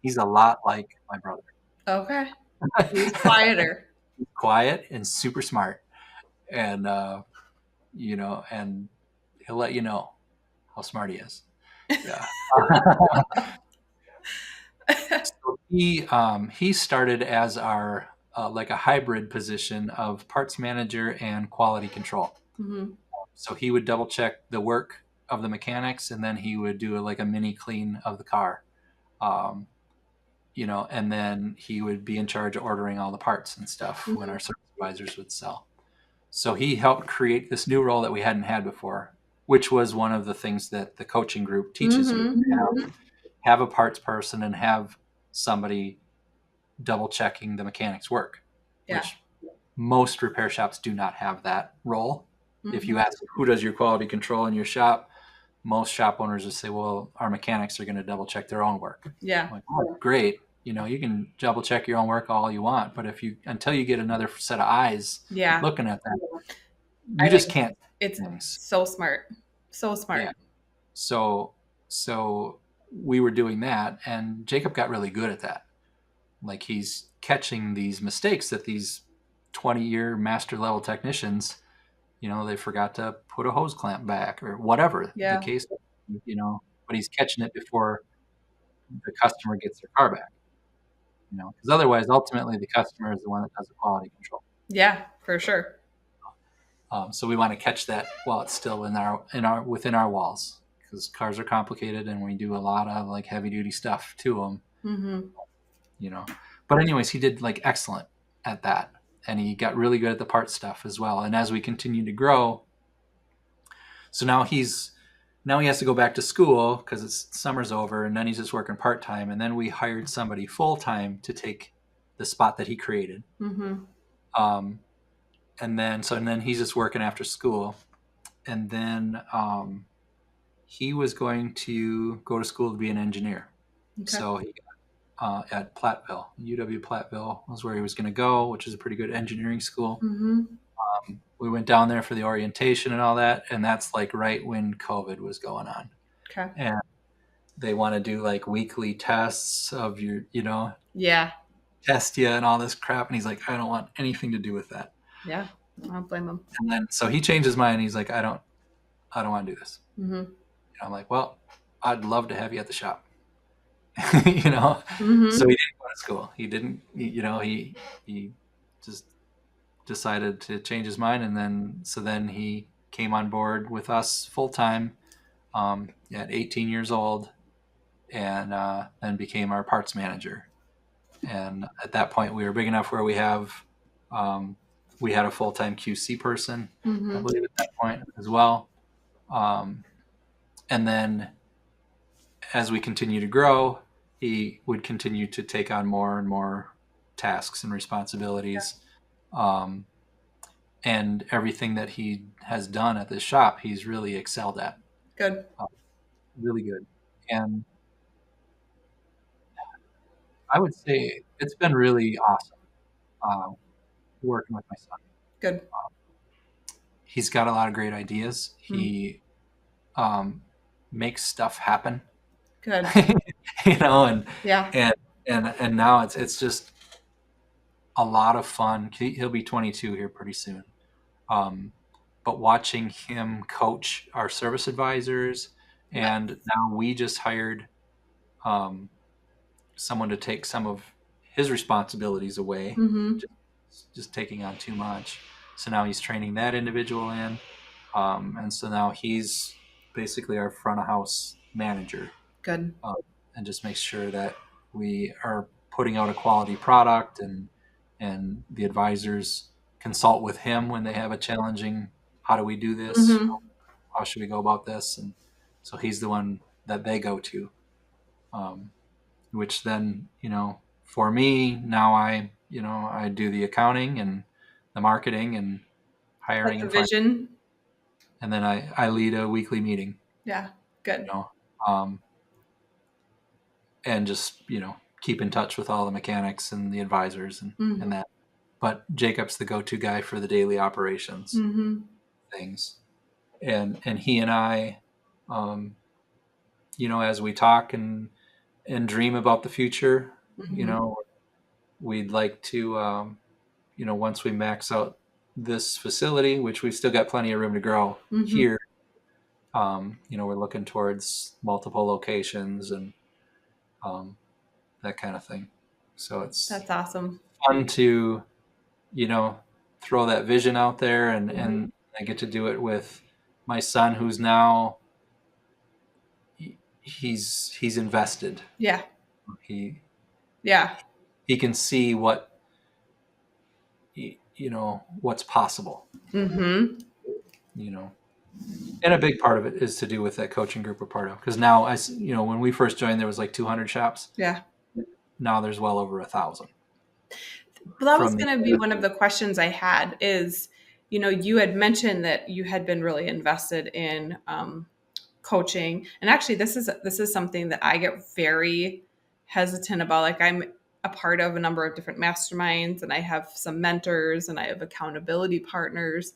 he's a lot like my brother. Okay. He's quieter. He's quiet and super smart, and you know, and he'll let you know how smart he is. Yeah. So he started as our like a hybrid position of parts manager and quality control. Hmm. So he would double check the work of the mechanics, and then he would do like a mini clean of the car. Um, and then he would be in charge of ordering all the parts and stuff when our service advisors would sell. So he helped create this new role that we hadn't had before, which was one of the things that the coaching group teaches you. Hmm. Have a parts person and have somebody double checking the mechanic's work, Yeah. which most repair shops do not have that role. If you Hmm. ask who does your quality control in your shop, most shop owners would say, well, our mechanics are going to double check their own work. Yeah. I'm like, oh, great. You can double check your own work all you want, but until you get another set of eyes Yeah. looking at that, I you just think can't it's do things. so smart. So Yeah. smart. So we were doing that, and Jacob got really good at that. Like he's catching these mistakes that these 20-year master level technicians, they forgot to put a hose clamp back or whatever the Yeah. case, but he's catching it before the customer gets their car back, because otherwise, ultimately, the customer is the one that does the quality control. Yeah, for sure. So we want to catch that while it's still within our walls, because cars are complicated and we do a lot of like heavy duty stuff to them, Hmm. you know. But anyways, he did like excellent at that, and he got really good at the part stuff as well. And as we continue to grow, so now he has to go back to school because it's summer's over, and then he's just working part time. And then we hired somebody full time to take the spot that he created. Hmm. Um, and then he's just working after school, and then he was going to go to school to be an engineer. Okay. So he at Platteville, UW Platteville was where he was going to go, which is a pretty good engineering school. Hmm. We went down there for the orientation and all that, and that's like right when COVID was going on, Okay. and they want to do like weekly tests of your, Yeah. test you and all this crap, and he's like, I don't want anything to do with that. Yeah. I don't blame him. And then so he changed his mind. He's like, I don't want to do this. Hmm. I'm like, well, I'd love to have you at the shop. Hmm. So he didn't go to school. He didn't, he just decided to change his mind. And then he came on board with us full time at 18 years old, and then became our parts manager. And at that point, we were big enough where we had a full time QC person, I Hmm. believe, at that point as well. And then as we continue to grow, he would continue to take on more and more tasks and responsibilities. Um, and everything that he has done at this shop, he's really excelled at. Good. Really good. And I would say it's been really awesome working with my son. Good. He's got a lot of great ideas. Mm. He makes stuff happen, Good. and Yeah. and now it's just a lot of fun. He'll be 22 here pretty soon. But watching him coach our service advisors, and now we just hired um, someone to take some of his responsibilities away, Hmm. just taking on too much. So now he's training that individual in, and so now he's basically our front of house manager, Good. and just makes sure that we are putting out a quality product, and the advisors consult with him when they have a challenging, how do we do this, Hmm. how should we go about this, and so he's the one that they go to, um, which then, for me now, I do the accounting and the marketing and Like hiring the and finance, vision. and then I lead a weekly meeting, Yeah. Good. um, and just keep in touch with all the mechanics and the advisors Hmm. and that. But Jacob's the go-to guy for the daily operations Hmm. things, and he and I, as we talk and dream about the future, Hmm. we'd like to, once we max out this facility, which we've still got plenty of room to grow Hmm. here, we're looking towards multiple locations, and that kind of thing. So it's That's awesome. fun to, you know, throw that vision out there, and I get to do it with my son, who's now he's invested. Yeah. He Yeah. he can see what what's possible. Mm-hmm. You know, and a big part of it is to do with that coaching group we're part of. Because now, when we first joined, there was like 200 shops. Yeah. Now there's well over 1,000. Well, that was From the going to be one of the questions I had is, you had mentioned that you had been really invested in coaching, and actually, this is something that I get very hesitant about. Like, I'm a part of a number of different masterminds, and I have some mentors, and I have accountability partners,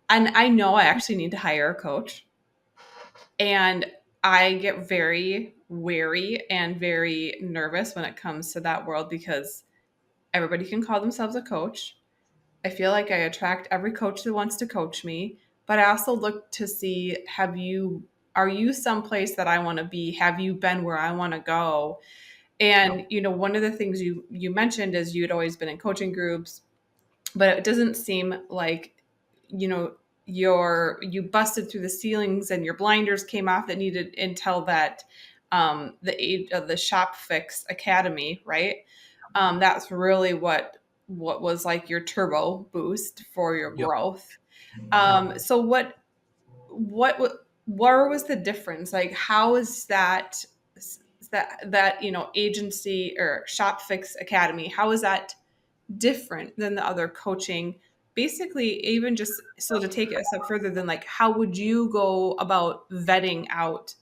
and I know I actually need to hire a coach, and I get very wary and very nervous when it comes to that world because everybody can call themselves a coach. I feel like I attract every coach that wants to coach me, but I also look to see, are you someplace that I want to be? Have you been where I want to go? Yep. And one of the things you mentioned is you'd always been in coaching groups, but it doesn't seem like you know you busted through the ceilings and your blinders came off that needed until that the age of the Shop Fix Academy, right? That's really what was like your turbo boost for your Yep. growth. So where was the difference? Like, how is that agency or Shop Fix Academy, how is that different than the other coaching? Basically, even just so to take it a step further, than like, how would you go about vetting out,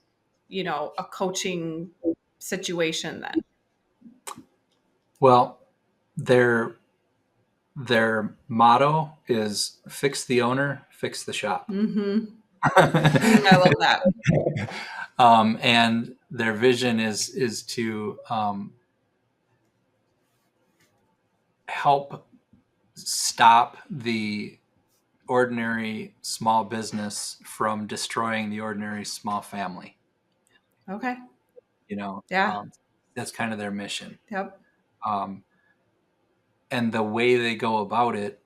a coaching situation then? Well, their their motto is "Fix the owner, fix the shop." Mm-hmm. I love that. And their vision is to help stop the ordinary small business from destroying the ordinary small family. Okay. You know, Yeah. um, that's kind of their mission. Yep. Um, and the way they go about it.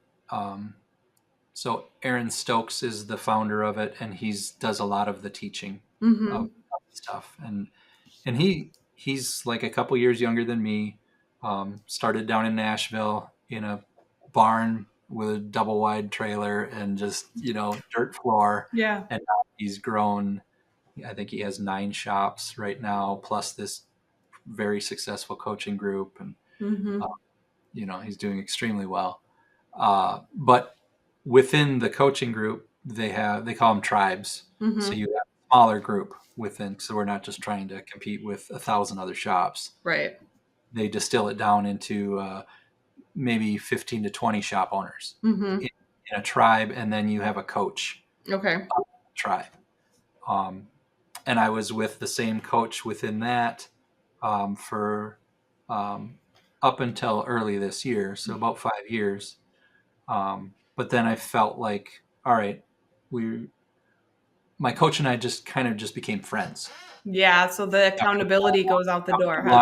So Aaron Stokes is the founder of it, and he's does a lot of the teaching Mm-hmm. of stuff. And he's like a couple years younger than me. Started down in Nashville in a barn with a double wide trailer and just dirt floor, Yeah. and now he's grown. I think he has 9 shops right now, plus this very successful coaching group, and Mm-hmm. uh, he's doing extremely well. But within the coaching group, they call them tribes. So Mm-hmm. you have a smaller group within. So we're not just trying to compete with 1,000 other shops. Right. They distill it down into maybe 15 to 20 shop owners Mm-hmm. in a tribe, and then you have a coach Okay. tribe. Um, and I was with the same coach within that for up until early this year, so about 5 years. But then I felt like, all right, we, my coach and I just kind of just became friends. Yeah. So the accountability goes out the door, No huh?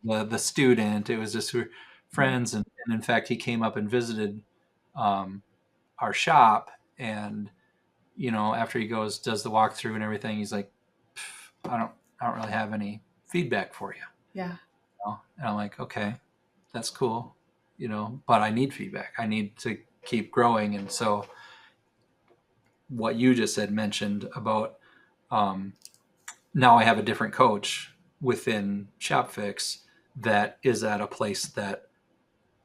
longer the student. It was just we're friends, and in fact, he came up and visited um, our shop, and after he does the walkthrough and everything, he's like, I don't really have any feedback for you. Yeah. And I'm like, okay, that's cool, but I need feedback. I need to keep growing. And so what you just said mentioned about um, now I have a different coach within ShopFix that is at a place that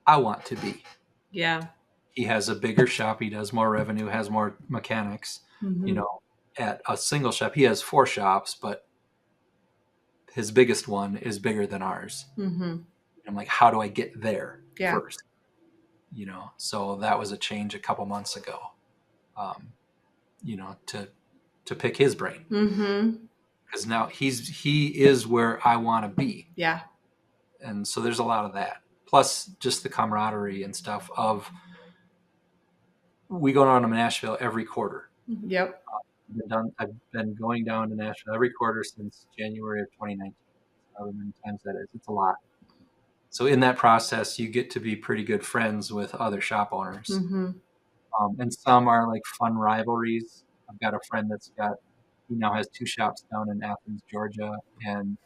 I want to be. Yeah. He has a bigger shop. He does more revenue, has more mechanics. You Mm-hmm. know, at a single shop, he has 4 shops, but his biggest one is bigger than ours. Mm-hmm. I'm like, how do I get there Yeah. first? So that was a change a couple months ago. To pick his brain, Mm-hmm. because now he is where I want to be, Yeah. and so there's a lot of that. Plus, just the camaraderie and stuff of we go down to Nashville every quarter. Yep. I've been going down to Nashville every quarter since January of 2019. however many times that is. It's a lot. So in that process, you get to be pretty good friends with other shop owners. Mm-hmm. And some are like fun rivalries. I've got a friend he now has 2 shops down in Athens, Georgia, and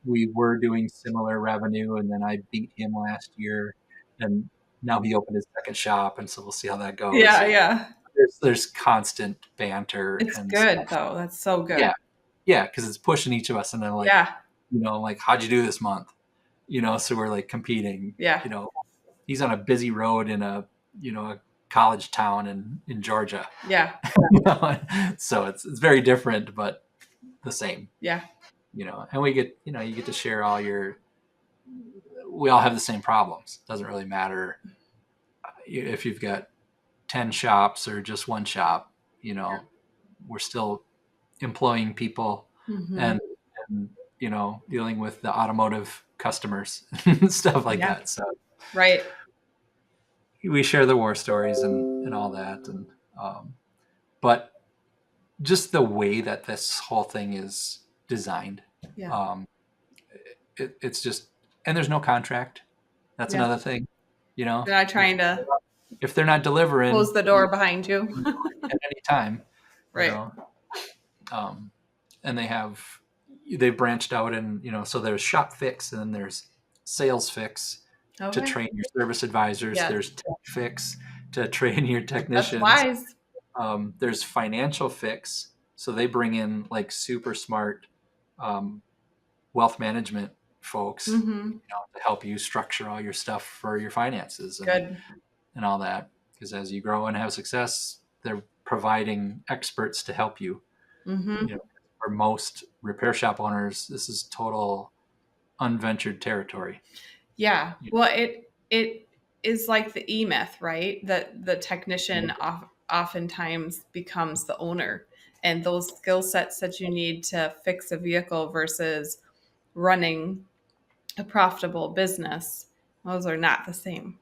we were doing similar revenue, and then I beat him last year, and now he opened his second shop, and so we'll see how that goes. Yeah, yeah. There's constant banter It's and good stuff. though. That's so good. Yeah, yeah, because it's pushing each of us, and then like, Yeah, like how'd you do this month? So we're like competing. yeah, He's on a busy road in a college town in Georgia. yeah, So it's very different, but the same. yeah, And we get you get to share we all have the same problems. Doesn't really matter if you've got 10 shops or just one shop. We're still employing people mm-hmm. and dealing with the automotive customers and stuff like Yeah. that. So Right. we share the war stories and all that, but just the way that this whole thing is designed, Yeah. it's just, and there's no contract. That's Yeah. another thing. They're not trying to If they're not delivering, close the door behind you. at any time, Right. And they've branched out, and so there's shop fix, and then there's sales fix to train your service advisors. Yeah. There's tech fix to train your That's technicians. wise. There's financial fix, so they bring in like super smart wealth management folks, Mm-hmm. to help you structure all your stuff for your finances Good. and all that. Because as you grow and have success, they're providing experts to help you. Mm-hmm. For most repair shop owners, this is total unventured territory. Yeah. Well, it is like the E-myth, right? That the technician oftentimes becomes the owner, and those skill sets that you need to fix a vehicle versus running a profitable business, those are not the same.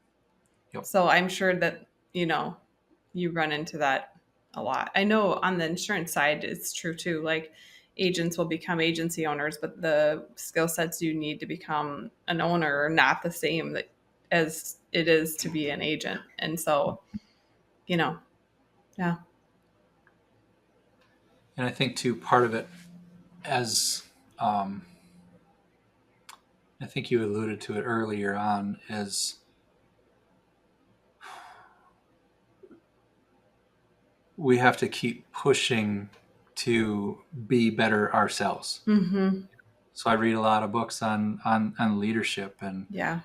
Yep. So I'm sure that, you run into that a lot. I know on the insurance side, it's true too. Like agents will become agency owners, but the skill sets you need to become an owner are not the same as it is to be an agent. And so, yeah. And I think too, part of it, as I think you alluded to it earlier on, is we have to keep pushing to be better ourselves. Mm-hmm. So I read a lot of books on leadership and Yeah.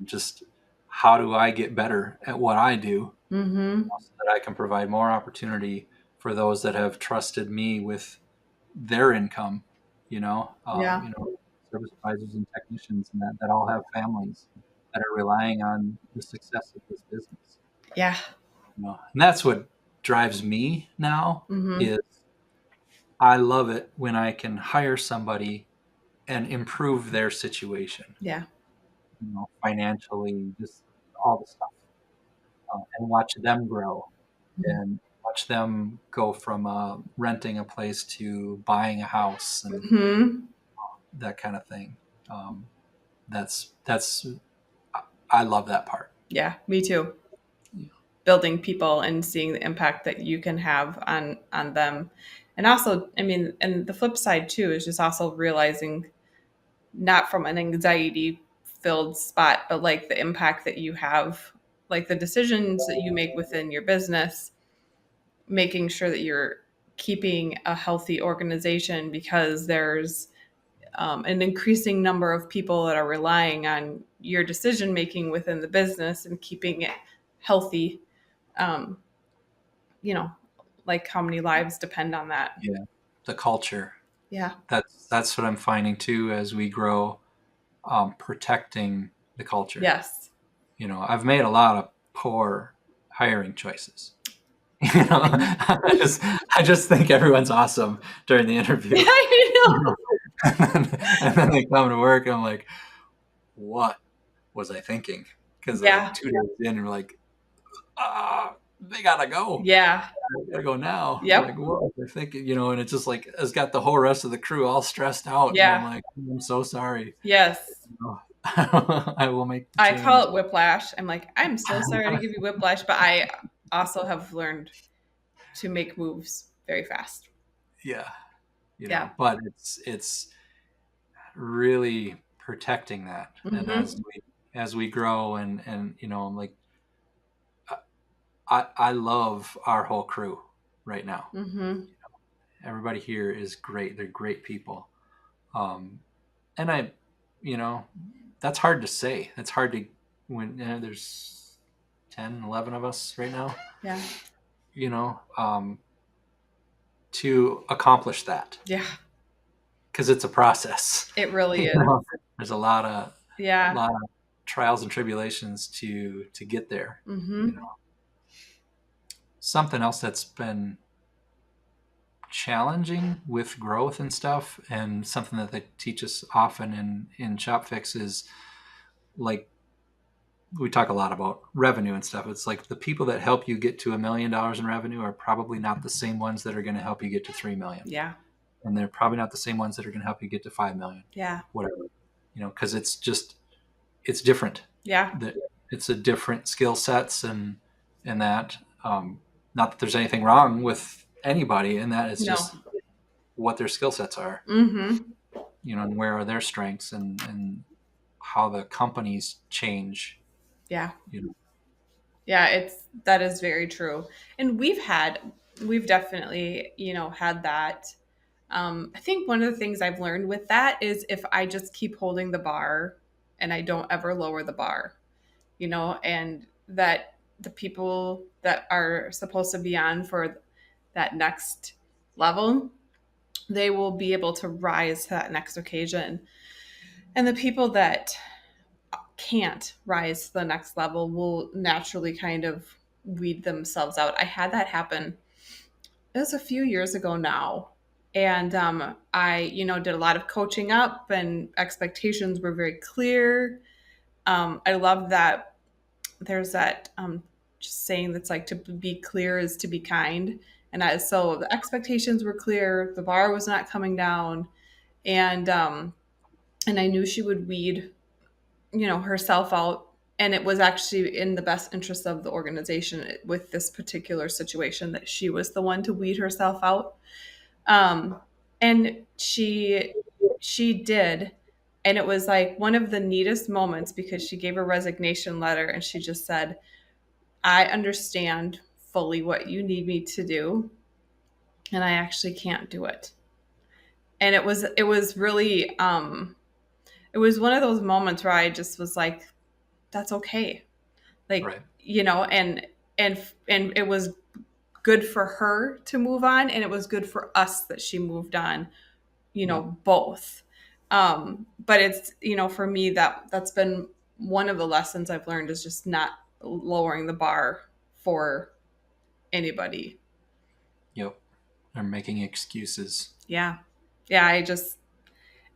just how do I get better at what I do, Mm-hmm. so that I can provide more opportunity for those that have trusted me with their income, Yeah. service advisors and technicians, and that all have families that are relying on the success of this business. Yeah. And that's what drives me now. Mm-hmm. Is I love it when I can hire somebody and improve their situation. Yeah. Financially, just all the stuff, and watch them grow, and watch them go from renting a place to buying a house and Mm-hmm. that kind of thing. That's I love that part. Yeah, me too. Building people and seeing the impact that you can have on them. And also, I mean, and the flip side too is just also realizing, not from an anxiety filled spot, but like the impact that you have, like the decisions that you make within your business, making sure that you're keeping a healthy organization, because there's an increasing number of people that are relying on your decision making within the business and keeping it healthy. Um, like how many lives depend on that. Yeah, the culture. Yeah. That's what I'm finding too as we grow, protecting the culture. Yes. I've made a lot of poor hiring choices. I just think everyone's awesome during the interview. Yeah, I know. And then they come to work and I'm like, what was I thinking? Because like 2 days in, you're like, they gotta go. Yeah. I gotta go now. I'm like, Yep. whoa, they're thinking, and it's just like it's got the whole rest of the crew all stressed out, and I'm Yeah. like, I'm so sorry. Yes. I will make the I call change. it whiplash. I'm like, I'm so sorry to give you whiplash, but I also have learned to make moves very fast. Yeah, Yeah. but it's really protecting that, and Mm-hmm. as we grow, and I'm like, I love our whole crew right now. Mm-hmm. Everybody here is great. They're great people. Um, and you know, that's hard to say. That's hard to when there's 10, 11 of us right now, Yeah. you know, to accomplish that Yeah. because it's a process. It really You is. know, there's a Yeah. lot of trials and tribulations to get there. You Mm-hmm. know, something else that's been challenging with growth and stuff, and something that they teach us often in Shop Fix is like we talk a lot about revenue and stuff. It's like the people that help you get to $1 million in revenue are probably not the same ones that are going to help you get to 3 million, Yeah. and they're probably not the same ones that are going to help you get to 5 million, Yeah. whatever. Because it's different. Yeah. That it's a different skill sets and that. Not that there's anything wrong with anybody in that. It's No. just what their skill sets are, Mm-hmm. and where are their strengths, and how the companies change. Yeah. You know, Yeah, that is very true. And we've definitely, had that. I think one of the things I've learned with that is if I just keep holding the bar and I don't ever lower the bar, and that the people that are supposed to be on for that next level, they will be able to rise to that next occasion. And the people that can't rise to the next level will naturally kind of weed themselves out. I had that happen. It was a few years ago now. And I, did a lot of coaching up and expectations were very clear. I love that there's that just saying that's like to be clear is to be kind. So the expectations were clear. The bar was not coming down. And, and I knew she would weed herself out, and it was actually in the best interest of the organization with this particular situation that she was the one to weed herself out. And she did, and it was like one of the neatest moments because she gave a resignation letter and she just said, I understand fully what you need me to do, and I actually can't do it. And it was really it was one of those moments where I just was like, that's okay. Like, right? and it was good for her to move on, and it was good for us that she moved on, Yep. both. But it's, for me, that's been one of the lessons I've learned is just not lowering the bar for anybody. Yep. They're making excuses. Yeah. Yeah,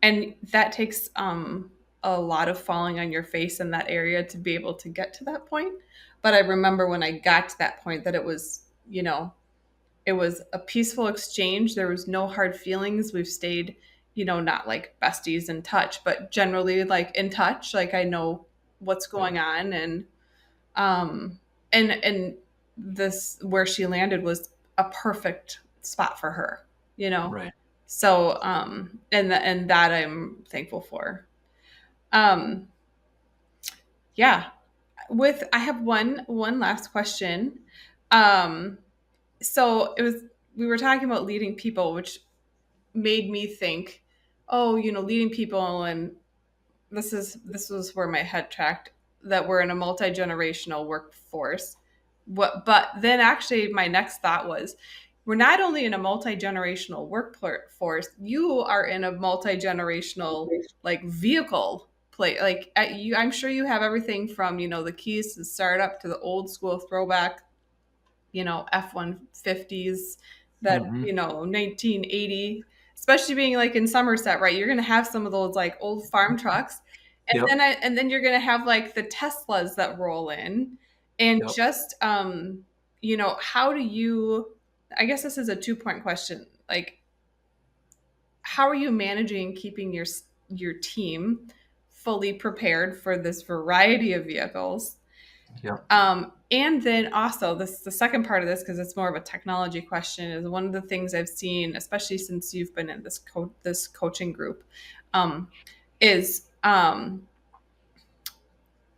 and that takes a lot of falling on your face in that area to be able to get to that point. But I remember when I got to that point that it was, it was a peaceful exchange. There was no hard feelings. We've stayed, not like besties in touch, but generally like in touch. Like I know what's Right. going on, um and this where she landed was a perfect spot for her, you know. Right. So and that I'm thankful for. Um yeah, with I have one last question. Um so it was we were talking about leading people, which made me think, oh, leading people, and this was where my head tracked, that we're in a multi-generational workforce. But then actually my next thought was, we're not only in a multi-generational workforce, you are in a multi-generational like vehicle play. Like I'm sure you have everything from the keys to startup to the old school throwback F-150s that, Mm-hmm. 1980, especially being like in Somerset, right? You're going to have some of those like old farm trucks. Yep. And then you're going to have like the Teslas that roll in, and Yep. just how do you, I guess this is a 2-point question. Like, how are you managing keeping your team fully prepared for this variety of vehicles? Yep. And then also the second part of this, because it's more of a technology question, is one of the things I've seen, especially since you've been in this coaching group, um, is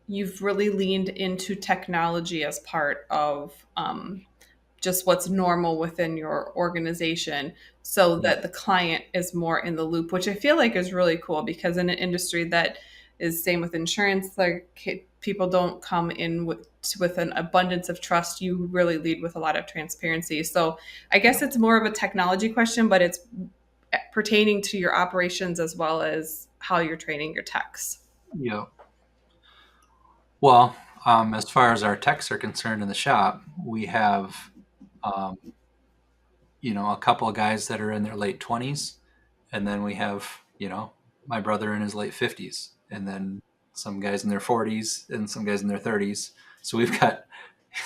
you've really leaned into technology as part of just what's normal within your organization so Yep. that the client is more in the loop, which I feel like is really cool because in an industry that is same with insurance, like people don't come in with an abundance of trust. You really lead with a lot of transparency. So I guess Yep. it's more of a technology question, but it's pertaining to your operations as well as how you're training your techs. Yep. Well, as far as our techs are concerned in the shop, we have, um, a couple of guys that are in their late 20s, and then we have, my brother in his late 50s, and then some guys in their 40s and some guys in their 30s. So we've got,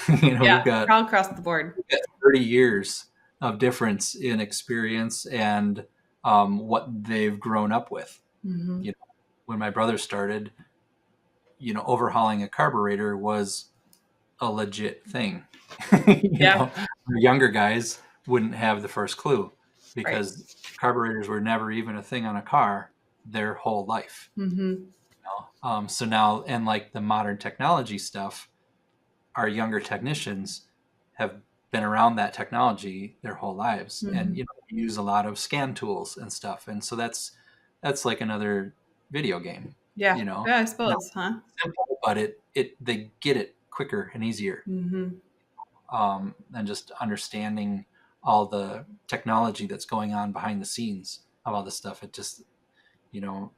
Yeah, we've got all across the board. 30 years of difference in experience and what they've grown up with. Hmm. You know, when my brother started, overhauling a carburetor was a legit thing. Yeah, The younger guys wouldn't have the first clue right. because carburetors were never even a thing on a car their whole life. Hmm. So now, and like the modern technology stuff, our younger technicians have been around that technology their whole lives, and Hmm. use a lot of scan tools and stuff, and so that's like another video game. Yeah, You know, yeah, I not suppose, huh? simple, but they get it quicker and easier, Hmm. and just understanding all the technology that's going on behind the scenes of all this stuff. It just, you know,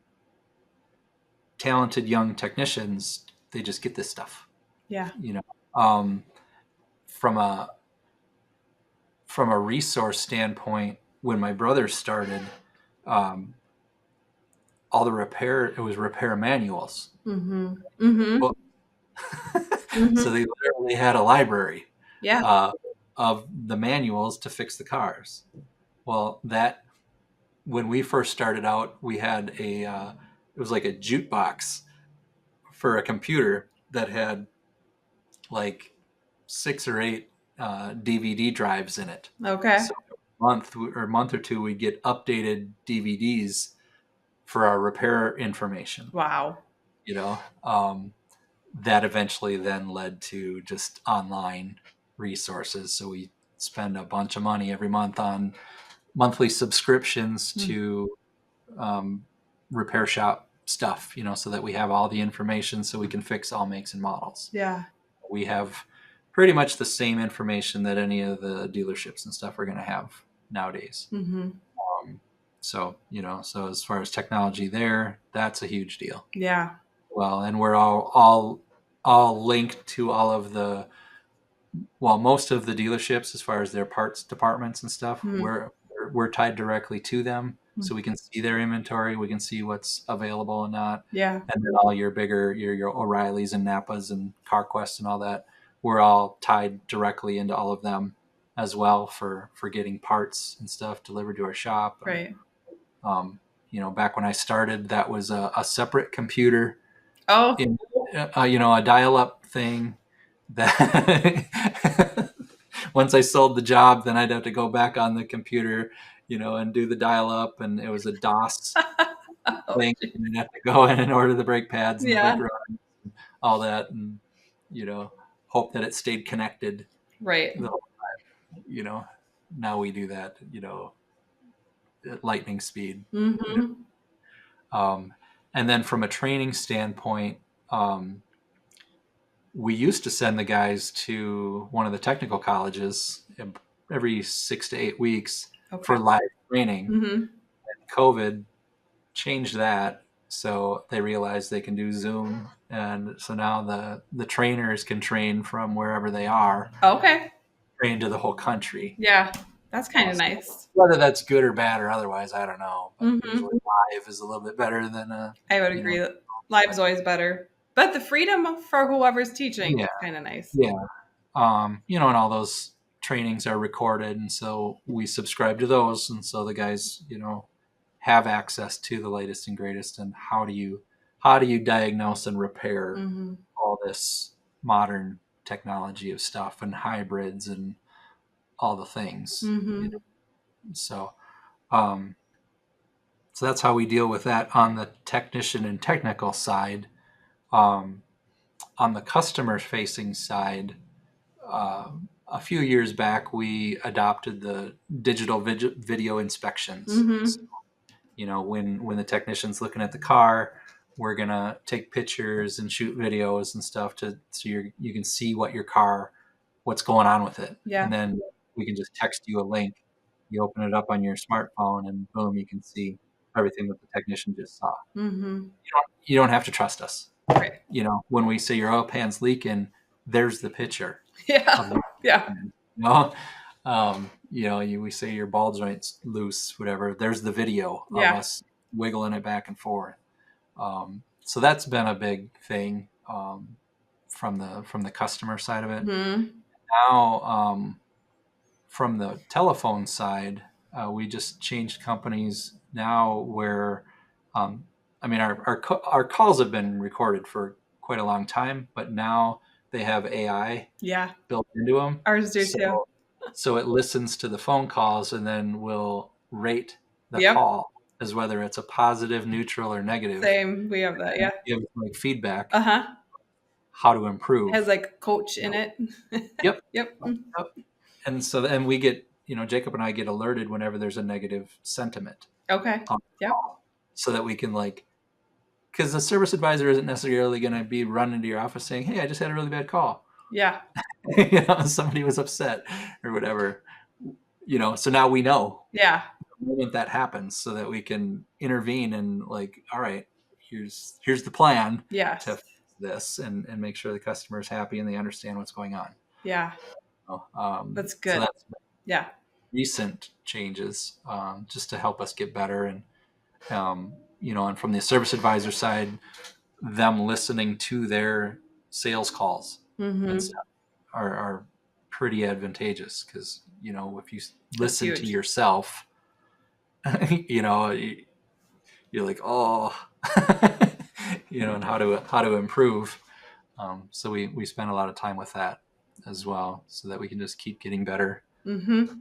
talented young technicians, they just get this stuff. Yeah. You know, um, from a resource standpoint, when my brother started, um, all the repair it was repair manuals. Hmm. Hmm. Book. So Hmm. they literally had a library Yeah. uh, of the manuals to fix the cars. Well, that when we first started out, we had it was like a jukebox for a computer that had like 6 or 8 DVD drives in it. Okay. So a month or two, we'd get updated DVDs for our repair information. Wow. You know, um, that eventually then led to just online resources. So we spend a bunch of money every month on monthly subscriptions Mm. to um, repair shop stuff, so that we have all the information so we can fix all makes and models. Yeah. We have pretty much the same information that any of the dealerships and stuff are going to have nowadays. Hmm. So as far as technology there, that's a huge deal. Yeah. Well, and we're all linked to all of most of the dealerships as far as their parts departments and stuff. Mm. We're tied directly to them, so we can see their inventory, we can see what's available and not. Yeah. And then all your bigger your O'Reillys and Napas and CarQuest and all that, we're all tied directly into all of them as well for getting parts and stuff delivered to our shop. And Right. back when I started, that was a separate computer Oh, in a dial-up thing that once I sold the job, then I'd have to go back on the computer, and do the dial-up, and it was a DOS oh, thing, and I'd have to go in and order the brake pads and the brake yeah. runners and all that, and hope that it stayed connected Right. the whole time. Now we do that, at lightning speed. you know Hmm. um, and then from a training standpoint, um, we used to send the guys to one of the technical colleges every 6 to 8 weeks Okay. for live training. Hmm. COVID changed that, so they realized they can do Zoom, and so now the trainers can train from wherever they are, Okay. train to the whole country. Yeah. That's kind of nice. Whether that's good or bad or otherwise, I don't know. But usually Hmm. live is a little bit better than I would you know. agree that live's always better, but the freedom for whoever's teaching Yeah, is kind of nice. yeah. And all those trainings are recorded, and so we subscribe to those, and so the guys, have access to the latest and greatest. And how do you diagnose and repair Mm-hmm. all this modern technology of stuff and hybrids and all the things. Mm-hmm. So, um, so that's how we deal with that on the technician and technical side. Um, on the customer facing side, a few years back, we adopted the digital video inspections. So, Mm-hmm. when the technician's looking at the car, we're gonna take pictures and shoot videos and stuff so you can see what's going on with it, and Yeah. then we can just text you a link. You open it up on your smartphone, and boom, you can see everything that the technician just saw. Mm-hmm. You don't have to trust us. Right. When we say your oil pan's leaking, there's the picture Yeah. of the Yeah. pan. We say your ball joint's loose, whatever. There's the video of Yeah. us wiggling it back and forth. So that's been a big thing, from the customer side of it. Mm-hmm. Now, from the telephone side, we just changed companies now where, our calls have been recorded for quite a long time, but now they have AI Yeah. built into them. Ours do too. So it listens to the phone calls and then will rate the Yep. call as whether it's a positive, neutral, or negative, Same. We have that. and Yeah. give like feedback Uh-huh. how to improve. Has like coach in it. Yep. Yep. Yep. And we get, Jacob and I get alerted whenever there's a negative sentiment Okay. on the Yep. call, so that we can, because the service advisor isn't necessarily going to be running to your office saying, "Hey, I just had a really bad call." Yeah. Somebody was upset or whatever. So now we know Yeah. the moment that happens, so that we can intervene and, all right, here's the plan Yes. to fix this, and make sure the customer is happy and they understand what's going on. Yeah. That's good. So that's Yeah. recent changes, just to help us get better. And and from the service advisor side, them listening to their sales calls and Mm-hmm. stuff are pretty advantageous, because if you That's listen to huge. yourself, you're like, oh, and how to improve. So we spend a lot of time with that as well, so that we can just keep getting better, Mm-hmm.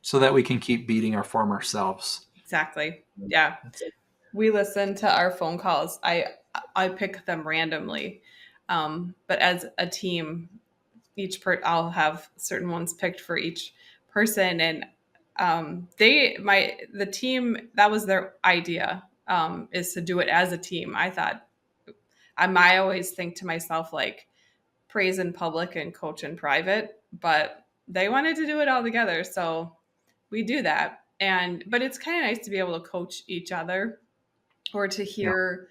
so that we can keep beating our former selves. Exactly. Yeah. We listen to our phone calls. I pick them randomly, but as a team, I'll have certain ones picked for each person, and the team, that was their idea, is to do it as a team. I thought, I always think to myself, like, praise in public and coach in private, but they wanted to do it all together, so we do that. But it's kind of nice to be able to coach each other, or to Yeah. hear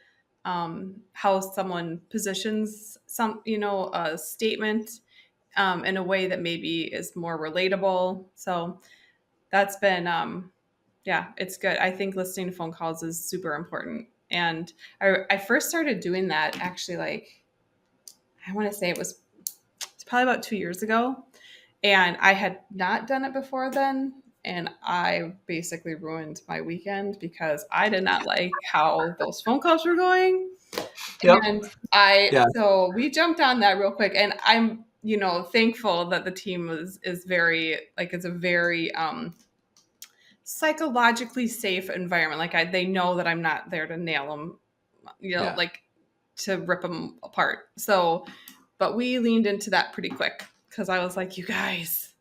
how someone positions a statement in a way that maybe is more relatable. So that's been, yeah, it's good. I think listening to phone calls is super important. And I first started doing that actually, like, I want to say it's probably about 2 years ago. And I had not done it before then. And I basically ruined my weekend because I did not like how those phone calls were going. Yep. And Yeah. so we jumped on that real quick. And I'm, thankful that the team is very, like, it's a very psychologically safe environment. Like, they know that I'm not there to nail them, Yeah. like, to rip them apart. So, but we leaned into that pretty quick, because I was like, you guys,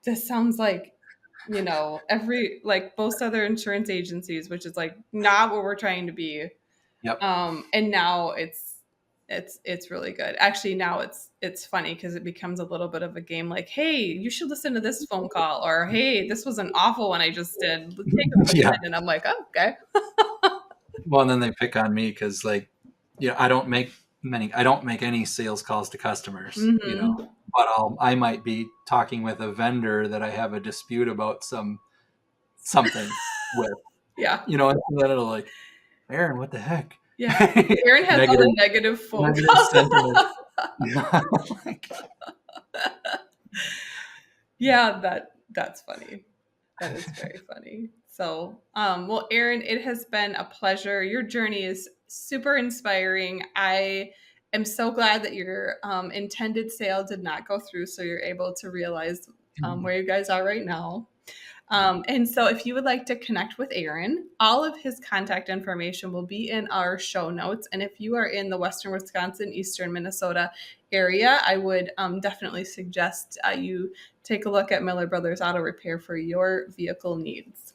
this sounds like, like most other insurance agencies, which is like not what we're trying to be. Yep. And now it's really good. Actually, now it's funny, because it becomes a little bit of a game. Like, hey, you should listen to this phone call, or hey, this was an awful one I just did. Take a listen. Yeah. And I'm like, oh, okay. Well, and then they pick on me because, I don't make any sales calls to customers, Mm-hmm. but I might be talking with a vendor that I have a dispute about something with, Yeah. and then it'll Aaron, what the heck? Yeah. Aaron has all Negative, the negative phone negative calls. sentiment. Like, Yeah, that's funny. That is very funny. So, well, Erin, it has been a pleasure. Your journey is super inspiring. I am so glad that your intended sale did not go through, so you're able to realize where you guys are right now. And so, if you would like to connect with Aaron, all of his contact information will be in our show notes. And if you are in the Western Wisconsin, Eastern Minnesota area, I would definitely suggest you take a look at Miller Brothers Auto Repair for your vehicle needs.